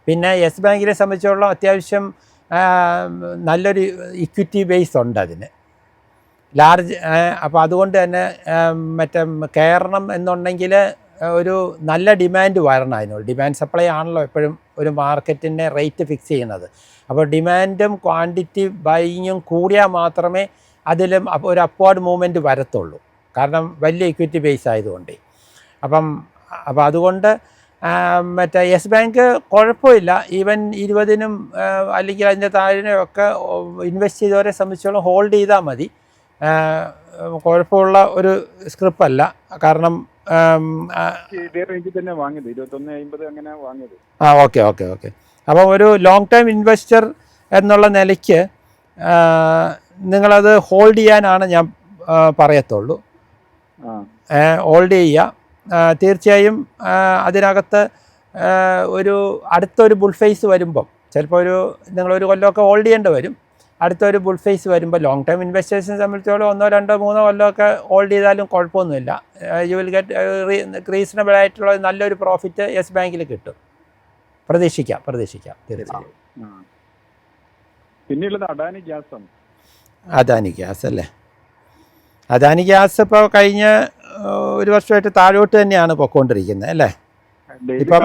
പിന്നെ യെസ് ബാങ്കിനെ സംബന്ധിച്ചോളം അത്യാവശ്യം നല്ലൊരു ഇക്വിറ്റി ബേസ് ഉണ്ട് അതിന്. ലാർജ്. അപ്പോൾ അതുകൊണ്ട് തന്നെ മറ്റേ കയറണം എന്നുണ്ടെങ്കിൽ ഒരു നല്ല ഡിമാൻഡ് വരണം. അതിനോട് ഡിമാൻഡ് സപ്ലൈ ആണല്ലോ എപ്പോഴും ഒരു മാർക്കറ്റിൻ്റെ റേറ്റ് ഫിക്സ് ചെയ്യുന്നത്. അപ്പോൾ ഡിമാൻഡും ക്വാണ്ടിറ്റി ബൈയിങ്ങും കൂടിയാൽ മാത്രമേ അതിലും ഒരു അപ്വാർഡ് മൂവ്മെൻറ്റ് വരത്തുള്ളൂ. കാരണം വലിയ ഇക്വിറ്റി ബേസ് ആയതുകൊണ്ട്. അപ്പോൾ അതുകൊണ്ട് മറ്റേ യെസ് ബാങ്ക് കുഴപ്പമില്ല. ഈവൻ 20-നും അല്ലെങ്കിൽ അതിൻ്റെ താഴെയും ഒക്കെ ഇൻവെസ്റ്റ് ചെയ്തവരെ സംബന്ധിച്ചോളം ഹോൾഡ് ചെയ്താൽ മതി. കുഴപ്പമുള്ള ഒരു സ്ക്രിപ്പല്ല. കാരണം ഇതേ റേഞ്ചിൽ തന്നെ വാങ്ങിയത് 21.50 അങ്ങനെ വാങ്ങിയത്. ഓക്കെ. അപ്പോൾ ഒരു ലോങ് ടൈം ഇൻവെസ്റ്റർ എന്നുള്ള നിലയ്ക്ക് നിങ്ങളത് ഹോൾഡ് ചെയ്യാനാണ് ഞാൻ പറയത്തുള്ളൂ. ഹോൾഡ് ചെയ്യുക. തീർച്ചയായും അതിനകത്ത് അടുത്തൊരു ബുൾ ഫേസ് വരുമ്പം ചിലപ്പോൾ നിങ്ങളൊരു കൊല്ലമൊക്കെ ഹോൾഡ് ചെയ്യേണ്ടി വരും. അടുത്തൊരു ബുൾ ഫേസ് വരുമ്പോൾ ലോങ് ടൈം ഇൻവെസ്റ്റേഴ്സിനെ സംബന്ധിച്ചോളം 1, 2, 3 കൊല്ലമൊക്കെ ഹോൾഡ് ചെയ്താലും കുഴപ്പമൊന്നുമില്ല. യു വിൽ ഗെറ്റ് റീസണബിൾ ആയിട്ടുള്ള നല്ലൊരു പ്രോഫിറ്റ് യെസ് ബാങ്കിൽ കിട്ടും. പ്രതീക്ഷിക്കാം തീർച്ചയായും. പിന്നെയുള്ളത് അദാനി ഗ്യാസാണ്. അദാനി ഗ്യാസ് അല്ലേ? അദാനി ഗ്യാസ് ഇപ്പോൾ കഴിഞ്ഞ ഒരു വർഷമായിട്ട് താഴോട്ട് തന്നെയാണ് പൊയ്ക്കൊണ്ടിരിക്കുന്നത് അല്ലേ? ഇപ്പം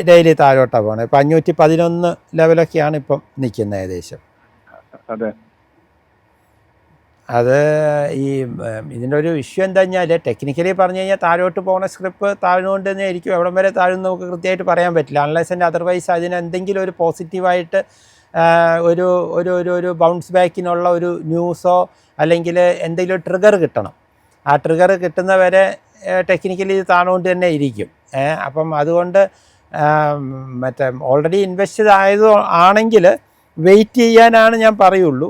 ഡെയിലി താഴോട്ടാണ് പോകുന്നത്. ഇപ്പം 511 ലെവലൊക്കെയാണ് ഇപ്പം നിൽക്കുന്നത് ഏകദേശം. അതെ. അത് ഇതിൻ്റെ ഒരു ഇഷ്യൂ എന്താ കഴിഞ്ഞാൽ ടെക്നിക്കലി പറഞ്ഞു കഴിഞ്ഞാൽ താഴോട്ട് പോകുന്ന സ്ക്രിപ്പ് താഴ്ന്നുകൊണ്ട് തന്നെ ആയിരിക്കും. എവിടം വരെ താഴ്ന്നു നമുക്ക് കൃത്യമായിട്ട് പറയാൻ പറ്റില്ല. അൺലെസ് ആൻഡ് അതർവൈസ് അതിന് എന്തെങ്കിലും ഒരു പോസിറ്റീവായിട്ട് ഒരു ഒരു ഒരു ഒരു ബൗൺസ് ബാക്കിനുള്ള ഒരു ന്യൂസോ അല്ലെങ്കിൽ എന്തെങ്കിലും ട്രിഗർ കിട്ടണം. ആ ട്രിഗർ കിട്ടുന്നവരെ ടെക്നിക്കലി ഇത് താണുകൊണ്ട് തന്നെ ഇരിക്കും. അപ്പം അതുകൊണ്ട് മറ്റേ ഓൾറെഡി ഇൻവെസ്റ്റഡ് ആണെങ്കിൽ വെയിറ്റ് ചെയ്യാനാണ് ഞാൻ പറയുള്ളൂ.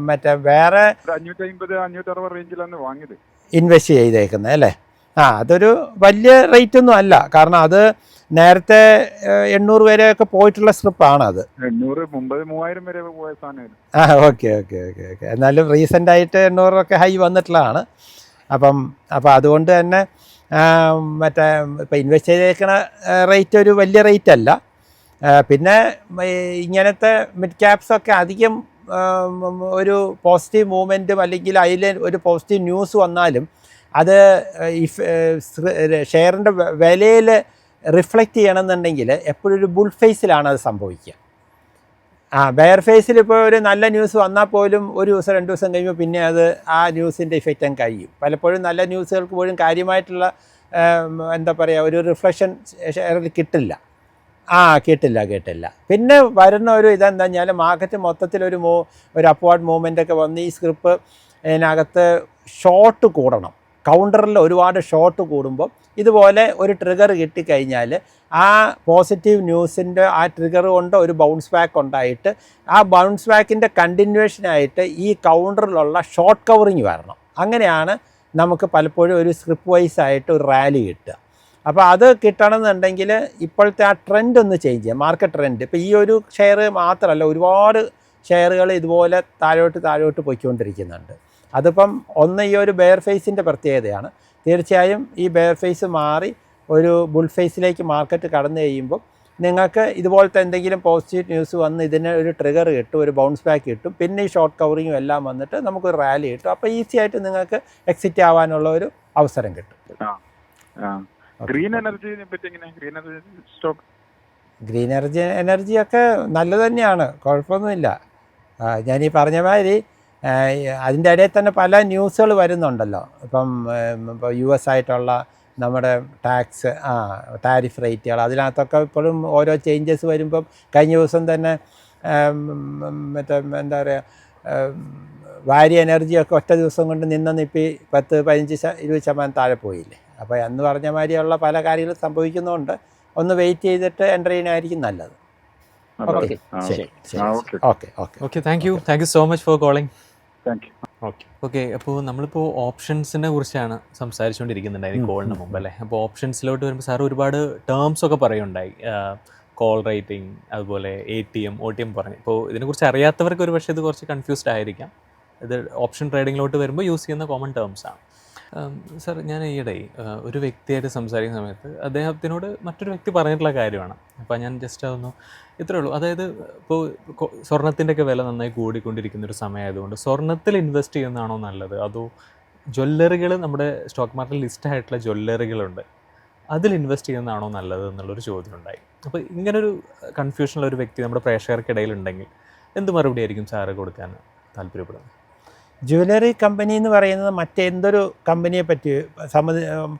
മറ്റേ വേറെ 550-560 റേഞ്ചിലാണ് വാങ്ങിയത് ഇൻവെസ്റ്റ് ചെയ്തേക്കുന്നത് അല്ലേ? അതൊരു വലിയ റേറ്റ് ഒന്നും അല്ല. കാരണം അത് നേരത്തെ 800 വരെയൊക്കെ പോയിട്ടുള്ള സ്ട്രിപ്പാണ്. 800 മുമ്പ് 3000 വരെ പോയ സാധനമായിരുന്നു. ഓക്കെ. എന്നാലും റീസെൻ്റ് ആയിട്ട് 800 ഹൈ വന്നിട്ടുള്ളതാണ്. അപ്പം അതുകൊണ്ട് തന്നെ മറ്റേ ഇപ്പം ഇൻവെസ്റ്റ് ചെയ്തേക്കണ റേറ്റ് ഒരു വലിയ റേറ്റ് അല്ല. പിന്നെ ഇങ്ങനത്തെ മിഡ് ക്യാപ്സൊക്കെ അധികം ഒരു പോസിറ്റീവ് മൂവ്മെൻറ്റും അല്ലെങ്കിൽ അതിൽ ഒരു പോസിറ്റീവ് ന്യൂസ് വന്നാലും അത് ഷെയറിൻ്റെ വിലയിൽ റിഫ്ലക്റ്റ് ചെയ്യണമെന്നുണ്ടെങ്കിൽ എപ്പോഴും ഒരു ബുൾ ഫേസിലാണ് അത് സംഭവിക്കുക. ബെയർ ഫേസിൽ ഇപ്പോൾ ഒരു നല്ല ന്യൂസ് വന്നാൽ പോലും ഒരു ദിവസം 2 ദിവസം കഴിയുമ്പോൾ പിന്നെ അത് ആ ന്യൂസിൻ്റെ ഇഫക്റ്റ് അങ്ങ് കഴിയും. പലപ്പോഴും നല്ല ന്യൂസുകൾക്ക് പോലും കാര്യമായിട്ടുള്ള എന്താ പറയുക ഒരു റിഫ്ലക്ഷൻ ഷെയറിൽ കിട്ടില്ല. കിട്ടില്ല. പിന്നെ വരുന്ന ഒരു ഇതെന്താ പറഞ്ഞാൽ മാർക്കറ്റ് മൊത്തത്തിൽ ഒരു അപ്വാർഡ് മൂവ്മെൻ്റൊക്കെ വന്ന് ഈ സ്ക്രിപ്പ് ഇതിനകത്ത് ഷോർട്ട് കൂടണം. കൗണ്ടറിൽ ഒരുപാട് ഷോർട്ട് കൂടുമ്പോൾ ഇതുപോലെ ഒരു ട്രിഗർ കിട്ടിക്കഴിഞ്ഞാൽ ആ പോസിറ്റീവ് ന്യൂസിൻ്റെ ആ ട്രിഗർ കൊണ്ട് ഒരു ബൗൺസ് ബാക്ക് ഉണ്ടായിട്ട് ആ ബൗൺസ് ബാക്കിൻ്റെ കണ്ടിന്യൂഷനായിട്ട് ഈ കൗണ്ടറിലുള്ള ഷോർട്ട് കവറിങ് വരണം. അങ്ങനെയാണ് നമുക്ക് പലപ്പോഴും ഒരു സ്ക്രിപ്പ് വൈസ് ആയിട്ട് ഒരു റാലി കിട്ടുക. അപ്പോൾ അത് കിട്ടണമെന്നുണ്ടെങ്കിൽ ഇപ്പോഴത്തെ ആ ട്രെൻഡ് ഒന്ന് ചേഞ്ച് ചെയ്യാം. മാർക്കറ്റ് ട്രെൻഡ് ഇപ്പോൾ ഈ ഒരു ഷെയർ മാത്രമല്ല, ഒരുപാട് ഷെയറുകൾ ഇതുപോലെ താഴോട്ട് പോയിക്കൊണ്ടിരിക്കുന്നുണ്ട്. അതിപ്പം ഈ ഒരു ബെയർ ഫേസിൻ്റെ പ്രത്യേകതയാണ്. തീർച്ചയായും ഈ ബെയർ ഫേസ് മാറി ഒരു ബുൾ ഫേസിലേക്ക് മാർക്കറ്റ് കടന്നു കഴിയുമ്പോൾ നിങ്ങൾക്ക് ഇതുപോലത്തെ എന്തെങ്കിലും പോസിറ്റീവ് ന്യൂസ് വന്ന് ഇതിന് ഒരു ട്രിഗർ കിട്ടും, ഒരു ബൗൺസ് ബാക്ക് കിട്ടും, പിന്നെ ഈ ഷോർട്ട് കവറിങ്ങും എല്ലാം വന്നിട്ട് നമുക്കൊരു റാലി കിട്ടും. അപ്പോൾ ഈസി ആയിട്ട് നിങ്ങൾക്ക് എക്സിറ്റ് ആവാനുള്ള ഒരു അവസരം കിട്ടും. ഗ്രീൻ എനർജിനെ പറ്റി എങ്ങനെ? ഗ്രീൻ എനർജിയൊക്കെ നല്ലത് തന്നെയാണ്, കുഴപ്പമൊന്നുമില്ല. ഞാനീ പറഞ്ഞ മാതിരി അതിൻ്റെ ഇടയിൽ തന്നെ പല ന്യൂസുകൾ വരുന്നുണ്ടല്ലോ. ഇപ്പം US ആയിട്ടുള്ള നമ്മുടെ ടാരിഫ് റേറ്റുകൾ, അതിനകത്തൊക്കെ ഇപ്പോഴും ഓരോ ചേഞ്ചസ് വരുമ്പം കഴിഞ്ഞ ദിവസം തന്നെ മറ്റേ എന്താ പറയുക വാരി എനർജിയൊക്കെ ഒറ്റ ദിവസം കൊണ്ട് നിപ്പി 10-15-20% താഴെ പോയില്ലേ. അപ്പോൾ എന്ന് പറഞ്ഞ മാതിരിയുള്ള പല കാര്യങ്ങളും സംഭവിക്കുന്നതുകൊണ്ട് ഒന്ന് വെയിറ്റ് ചെയ്തിട്ട് എൻ്റർ ചെയ്യാനായിരിക്കും നല്ലത്. Okay thank you so much for calling. Okay അപ്പോൾ നമ്മളിപ്പോൾ ഓപ്ഷൻസിനെ കുറിച്ചാണ് സംസാരിച്ചുകൊണ്ടിരിക്കുന്നുണ്ടായിരുന്നു കോളിന് മുമ്പ് അല്ലേ. അപ്പോൾ ഓപ്ഷൻസിലോട്ട് വരുമ്പോൾ സാർ ഒരുപാട് ടേംസ് ഒക്കെ പറയുണ്ടായി, കോൾ റേറ്റിംഗ്, അതുപോലെ ATM OTM പറഞ്ഞു. ഇപ്പോൾ ഇതിനെക്കുറിച്ച് അറിയാത്തവർക്ക് ഒരു പക്ഷേ ഇത് കുറച്ച് കൺഫ്യൂസ്ഡ് ആയിരിക്കാം. ഇത് ഓപ്ഷൻ ട്രേഡിങ്ങിലോട്ട് വരുമ്പോൾ യൂസ് ചെയ്യുന്ന കോമൺ ടേംസാണ്. സർ, ഞാൻ ഈയിടെ ഒരു വ്യക്തിയായിട്ട് സംസാരിക്കുന്ന സമയത്ത് അദ്ദേഹത്തിനോട് മറ്റൊരു വ്യക്തി പറഞ്ഞിട്ടുള്ള കാര്യമാണ്. അപ്പോൾ ഞാൻ ജസ്റ്റ് അതൊന്ന് ഇത്രയേ ഉള്ളൂ. അതായത് ഇപ്പോൾ സ്വർണത്തിൻ്റെയൊക്കെ വില നന്നായി കൂടിക്കൊണ്ടിരിക്കുന്ന ഒരു സമയമായതുകൊണ്ട് സ്വർണത്തിൽ ഇൻവെസ്റ്റ് ചെയ്യുന്നതാണോ നല്ലത്, അതോ ജ്വല്ലറികൾ, നമ്മുടെ സ്റ്റോക്ക് മാർക്കറ്റിൽ ലിസ്റ്റ് ആയിട്ടുള്ള ജ്വല്ലറികളുണ്ട്, അതിൽ ഇൻവെസ്റ്റ് ചെയ്യുന്നതാണോ നല്ലത് എന്നുള്ളൊരു ചോദ്യം ഉണ്ടായി. അപ്പോൾ ഇങ്ങനൊരു കൺഫ്യൂഷനുള്ള ഒരു വ്യക്തി നമ്മുടെ പ്രേക്ഷകർക്കിടയിൽ ഉണ്ടെങ്കിൽ എന്ത് മറുപടി ആയിരിക്കും സാറ് കൊടുക്കാൻ താല്പര്യപ്പെടുന്നത്? ജ്വല്ലറി കമ്പനി എന്ന് പറയുന്നത് മറ്റെന്തൊരു കമ്പനിയെ പറ്റി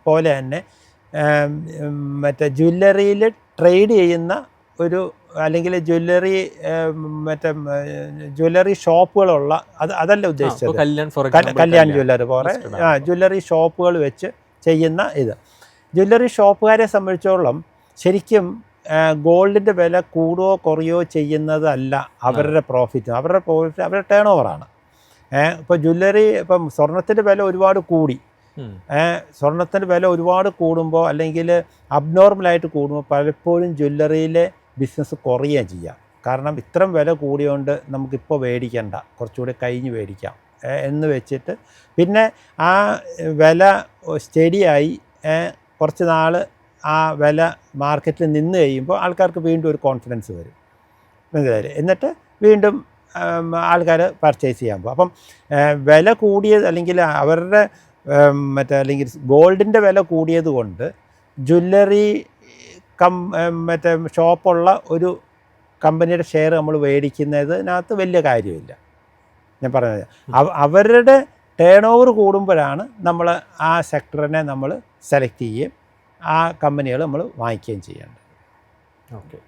പോലെ തന്നെ മറ്റേ ജ്വല്ലറിയിൽ ട്രേഡ് ചെയ്യുന്ന ഒരു, അല്ലെങ്കിൽ ജ്വല്ലറി ഷോപ്പുകളുള്ള, അതല്ല ഉദ്ദേശിച്ചത്. കല്യാൺ ജ്വല്ലറി പോലെ ജ്വല്ലറി ഷോപ്പുകൾ വെച്ച് ചെയ്യുന്ന ഇത്. ജ്വല്ലറി ഷോപ്പുകാരെ സംബന്ധിച്ചോളം ശരിക്കും ഗോൾഡിൻ്റെ വില കൂടുകയോ കുറയോ ചെയ്യുന്നതല്ല അവരുടെ പ്രോഫിറ്റ്. അവരുടെ ടേൺ ഓവറാണ്. ഇപ്പോൾ ഇപ്പം സ്വർണത്തിൻ്റെ വില ഒരുപാട് കൂടി, സ്വർണത്തിൻ്റെ വില ഒരുപാട് കൂടുമ്പോൾ അല്ലെങ്കിൽ അബ്നോർമലായിട്ട് കൂടുമ്പോൾ പലപ്പോഴും ജ്വല്ലറിയിലെ ബിസിനസ് കുറയുകയും ചെയ്യാം. കാരണം ഇത്രയും വില കൂടിയോണ്ട് നമുക്കിപ്പോൾ മേടിക്കണ്ട, കുറച്ചുകൂടി കഴിഞ്ഞ് മേടിക്കാം എന്ന് വെച്ചിട്ട് പിന്നെ ആ വില സ്റ്റഡിയായി കുറച്ച് നാൾ ആ വില മാർക്കറ്റിൽ നിന്ന് കഴിയുമ്പോൾ ആൾക്കാർക്ക് വീണ്ടും ഒരു കോൺഫിഡൻസ് വരും, മനസ്സിലായില്ലേ? എന്നിട്ട് വീണ്ടും ആൾക്കാർ പർച്ചേസ് ചെയ്യാൻ പോകും. അപ്പം വില കൂടിയത്, അല്ലെങ്കിൽ അവരുടെ അല്ലെങ്കിൽ ഗോൾഡിൻ്റെ വില കൂടിയത് കൊണ്ട് ജ്വല്ലറി ഷോപ്പുള്ള ഒരു കമ്പനിയുടെ ഷെയർ നമ്മൾ മേടിക്കുന്നതിനകത്ത് വലിയ കാര്യമില്ല. ഞാൻ പറഞ്ഞത് അവരുടെ ടേൺ ഓവർ കൂടുമ്പോഴാണ് നമ്മൾ ആ സെക്ടറിനെ നമ്മൾ സെലക്ട് ചെയ്യുകയും ആ കമ്പനികൾ നമ്മൾ വാങ്ങിക്കുകയും ചെയ്യേണ്ടത്. ഓക്കെ.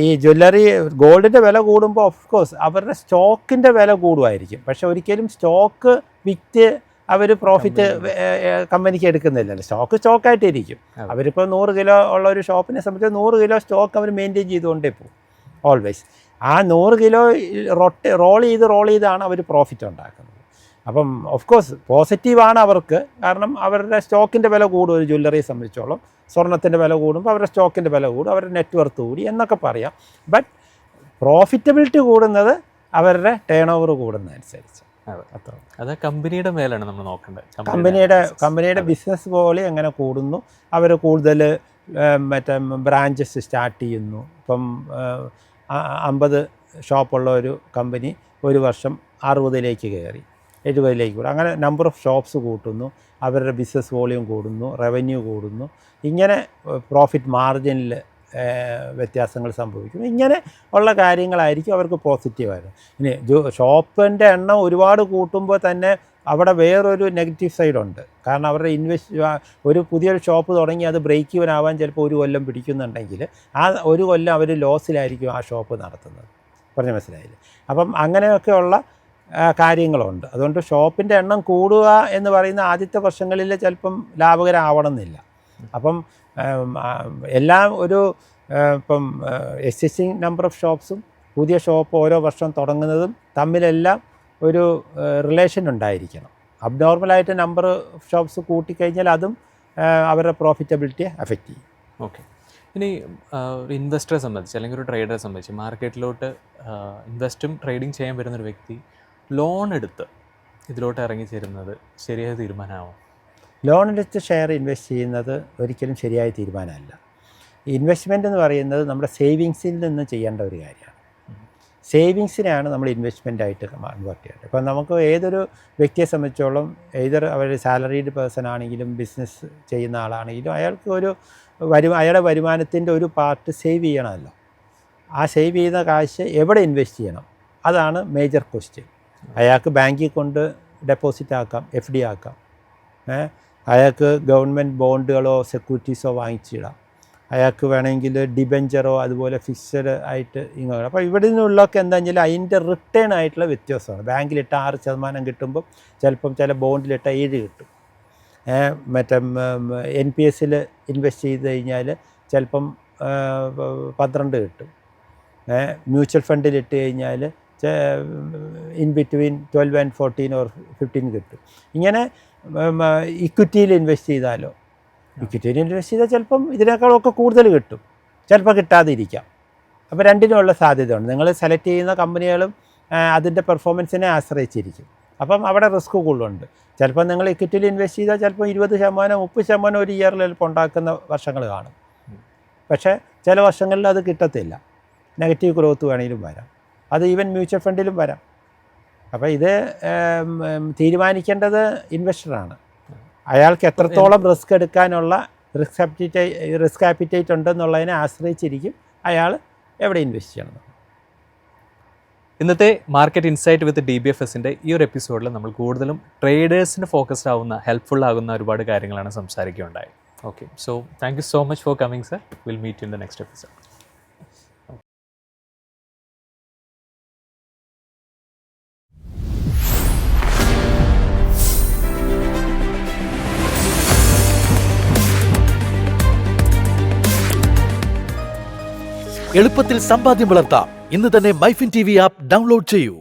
ഈ ജ്വല്ലറി ഗോൾഡിൻ്റെ വില കൂടുമ്പോൾ ഓഫ് കോഴ്സ് അവരുടെ സ്റ്റോക്കിൻ്റെ വില കൂടുമായിരിക്കും. പക്ഷെ ഒരിക്കലും സ്റ്റോക്ക് വിറ്റ് അവർ പ്രോഫിറ്റ് കമ്പനിക്ക് എടുക്കുന്നില്ലല്ലോ. സ്റ്റോക്കായിട്ടിരിക്കും. അവരിപ്പോൾ 100 കിലോ ഉള്ള ഒരു ഷോപ്പിനെ സംബന്ധിച്ച് 100 കിലോ സ്റ്റോക്ക് അവർ മെയിൻറ്റെയിൻ ചെയ്തുകൊണ്ടേ പോകും ഓൾവേസ്. ആ 100 കിലോ റോൾ ചെയ്താണ് അവർ പ്രോഫിറ്റ് ഉണ്ടാക്കുന്നത്. അപ്പം ഓഫ് കോഴ്സ് പോസിറ്റീവാണ് അവർക്ക്, കാരണം അവരുടെ സ്റ്റോക്കിൻ്റെ വില കൂടും. ഒരു ജ്വല്ലറിയെ സംബന്ധിച്ചോളം സ്വർണത്തിൻ്റെ വില കൂടുമ്പോൾ അവരുടെ സ്റ്റോക്കിൻ്റെ വില കൂടും, അവരുടെ നെറ്റ്വർത്ത് കൂടി എന്നൊക്കെ പറയാം. ബട്ട് പ്രോഫിറ്റബിലിറ്റി കൂടുന്നത് അവരുടെ ടേൺ ഓവർ കൂടുന്നതനുസരിച്ച്. അത് കമ്പനിയുടെ മേലാണ് നമ്മൾ നോക്കേണ്ടത്. കമ്പനിയുടെ ബിസിനസ് പോലെ എങ്ങനെ കൂടുന്നു, അവർ കൂടുതൽ ബ്രാഞ്ചസ് സ്റ്റാർട്ട് ചെയ്യുന്നു. ഇപ്പം 50 ഷോപ്പുള്ള ഒരു കമ്പനി ഒരു വർഷം 60ലേക്ക് കയറി, 70ലേക്ക് കൂടും. അങ്ങനെ നമ്പർ ഓഫ് ഷോപ്സ് കൂട്ടുന്നു, അവരുടെ ബിസിനസ് വോളിയം കൂടുന്നു, റവന്യൂ കൂടുന്നു. ഇങ്ങനെ പ്രോഫിറ്റ് മാർജിനിൽ വ്യത്യാസങ്ങൾ സംഭവിക്കും. ഇങ്ങനെ ഉള്ള കാര്യങ്ങളായിരിക്കും അവർക്ക് പോസിറ്റീവായത്. ഇനി ഷോപ്പിൻ്റെ എണ്ണം ഒരുപാട് കൂട്ടുമ്പോൾ തന്നെ അവിടെ വേറൊരു നെഗറ്റീവ് സൈഡുണ്ട്. കാരണം അവരുടെ ഒരു പുതിയൊരു ഷോപ്പ് തുടങ്ങി അത് ബ്രേക്ക് ഈവൻ ആവാൻ ചിലപ്പോൾ 1 കൊല്ലം പിടിക്കുന്നുണ്ടെങ്കിൽ ആ 1 കൊല്ലം അവർ ലോസിലായിരിക്കും ആ ഷോപ്പ് നടത്തുന്നത്. പറഞ്ഞ മനസ്സിലായില്ലേ? അപ്പം അങ്ങനെയൊക്കെയുള്ള കാര്യങ്ങളുണ്ട്. അതുകൊണ്ട് ഷോപ്പിൻ്റെ എണ്ണം കൂടുക എന്ന് പറയുന്ന ആദ്യത്തെ വർഷങ്ങളിൽ ചിലപ്പം ലാഭകരമാവണമെന്നില്ല. അപ്പം എല്ലാം ഇപ്പം എക്സിസ്റ്റിംഗ് നമ്പർ ഓഫ് ഷോപ്സും പുതിയ ഷോപ്പ് ഓരോ വർഷം തുടങ്ങുന്നതും തമ്മിലെല്ലാം ഒരു റിലേഷൻ ഉണ്ടായിരിക്കണം. അബ്നോർമലായിട്ട് നമ്പർ ഓഫ് ഷോപ്സ് കൂട്ടിക്കഴിഞ്ഞാൽ അതും അവരുടെ പ്രോഫിറ്റബിലിറ്റിയെ അഫക്റ്റ് ചെയ്യും. ഓക്കെ. ഇനി ഒരു ഇൻവെസ്റ്ററെ സംബന്ധിച്ച്, അല്ലെങ്കിൽ ഒരു ട്രേഡറെ സംബന്ധിച്ച്, മാർക്കറ്റിലോട്ട് ഇൻവെസ്റ്റും ട്രേഡിങ് ചെയ്യാൻ വരുന്നൊരു വ്യക്തി ലോൺ എടുത്ത് ഇതിലോട്ട് ഇറങ്ങിച്ചേരുന്നത് ശരിയായ തീരുമാനമാണോ? ലോൺ എടുത്ത് ഷെയർ ഇൻവെസ്റ്റ് ചെയ്യുന്നത് ഒരിക്കലും ശരിയായ തീരുമാനമല്ല. ഇൻവെസ്റ്റ്മെൻ്റ് എന്ന് പറയുന്നത് നമ്മുടെ സേവിങ്സിൽ നിന്ന് ചെയ്യേണ്ട ഒരു കാര്യമാണ്. സേവിങ്സിനെയാണ് നമ്മൾ ഇൻവെസ്റ്റ്മെൻറ്റായിട്ട് കൺവേർട്ട് ചെയ്യേണ്ടത്. ഇപ്പം നമുക്ക് ഏതൊരു വ്യക്തിയെ സംബന്ധിച്ചോളം, ഏതൊരു അവർ സാലറീഡ് പേഴ്സൺ ആണെങ്കിലും ബിസിനസ് ചെയ്യുന്ന ആളാണെങ്കിലും അയാൾക്ക് അയാളുടെ വരുമാനത്തിൻ്റെ ഒരു പാർട്ട് സേവ് ചെയ്യണമല്ലോ. ആ സേവ് ചെയ്യുന്ന കാശ് എവിടെ ഇൻവെസ്റ്റ് ചെയ്യണം, അതാണ് മേജർ ക്വസ്റ്റ്യൻ. അയാൾക്ക് ബാങ്കിൽ കൊണ്ട് ഡെപ്പോസിറ്റ് ആക്കാം, FD ആക്കാം, അയാൾക്ക് ഗവൺമെൻറ് ബോണ്ടുകളോ സെക്യൂരിറ്റീസോ വാങ്ങിച്ചിടാം, അയാൾക്ക് വേണമെങ്കിൽ ഡിബെഞ്ചറോ അതുപോലെ ഫിക്സഡ് ആയിട്ട് ഇങ്ങനെ. അപ്പോൾ ഇവിടെ നിന്നുള്ളതൊക്കെ എന്താ വെച്ചാൽ അതിൻ്റെ റിട്ടേൺ ആയിട്ടുള്ള വ്യത്യാസമാണ്. ബാങ്കിലിട്ട 6% കിട്ടുമ്പം ചിലപ്പം ചില ബോണ്ടിലിട്ട 7 കിട്ടും. NPS ഇൻവെസ്റ്റ് ചെയ്ത് കഴിഞ്ഞാൽ ചിലപ്പം 12 കിട്ടും. മ്യൂച്വൽ ഫണ്ടിലിട്ട് കഴിഞ്ഞാൽ ഇൻ ബിറ്റ്വീൻ 12 and 14 or 15 കിട്ടും. ഇങ്ങനെ ഇക്വിറ്റിയിൽ ഇൻവെസ്റ്റ് ചെയ്താലോ, ഇക്വിറ്റിയിൽ ഇൻവെസ്റ്റ് ചെയ്താൽ ചിലപ്പം ഇതിനേക്കാളൊക്കെ കൂടുതൽ കിട്ടും, ചിലപ്പോൾ കിട്ടാതിരിക്കാം. അപ്പോൾ രണ്ടിനുമുള്ള സാധ്യതയുണ്ട്. നിങ്ങൾ സെലക്ട് ചെയ്യുന്ന കമ്പനികളും അതിൻ്റെ പെർഫോമൻസിനെ ആശ്രയിച്ചിരിക്കും. അപ്പം അവിടെ റിസ്ക് കൂടുതലുണ്ട്. ചിലപ്പോൾ നിങ്ങൾ ഇക്വിറ്റിയിൽ ഇൻവെസ്റ്റ് ചെയ്താൽ ചിലപ്പോൾ 20% 30% ഒരു ഇയറിൽ ചിലപ്പോൾ ഉണ്ടാക്കുന്ന വർഷങ്ങൾ കാണും. പക്ഷേ ചില വർഷങ്ങളിൽ അത് കിട്ടത്തില്ല. നെഗറ്റീവ് ഗ്രോത്ത് വേണമെങ്കിലും വരാം. അത് ഈവൻ മ്യൂച്വൽ ഫണ്ടിലും വരാം. അപ്പോൾ ഇത് തീരുമാനിക്കേണ്ടത് ഇൻവെസ്റ്ററാണ്. അയാൾക്ക് എത്രത്തോളം റിസ്ക് എടുക്കാനുള്ള റിസ്ക് ആപ്പിറ്റേറ്റ് ഉണ്ടെന്നുള്ളതിനെ ആശ്രയിച്ചിരിക്കും അയാൾ എവിടെ ഇൻവെസ്റ്റ് ചെയ്യണം. ഇന്നത്തെ മാർക്കറ്റ് ഇൻസൈറ്റ് വിത്ത് DBFSൻ്റെ ഈ ഒരു എപ്പിസോഡിൽ നമ്മൾ കൂടുതലും ട്രേഡേഴ്സിന് ഫോക്കസ്ഡ് ആവുന്ന ഹെൽപ്ഫുൾ ആകുന്ന ഒരുപാട് കാര്യങ്ങളാണ് സംസാരിക്കുകയുണ്ടായി. Okay, so thank you so much for coming sir. Will meet in the next episode. എളുപ്പത്തിൽ സമ്പാദ്യം വളർത്താം. ഇന്ന് തന്നെ മൈഫിൻ TV ആപ്പ് ഡൗൺലോഡ് ചെയ്യൂ.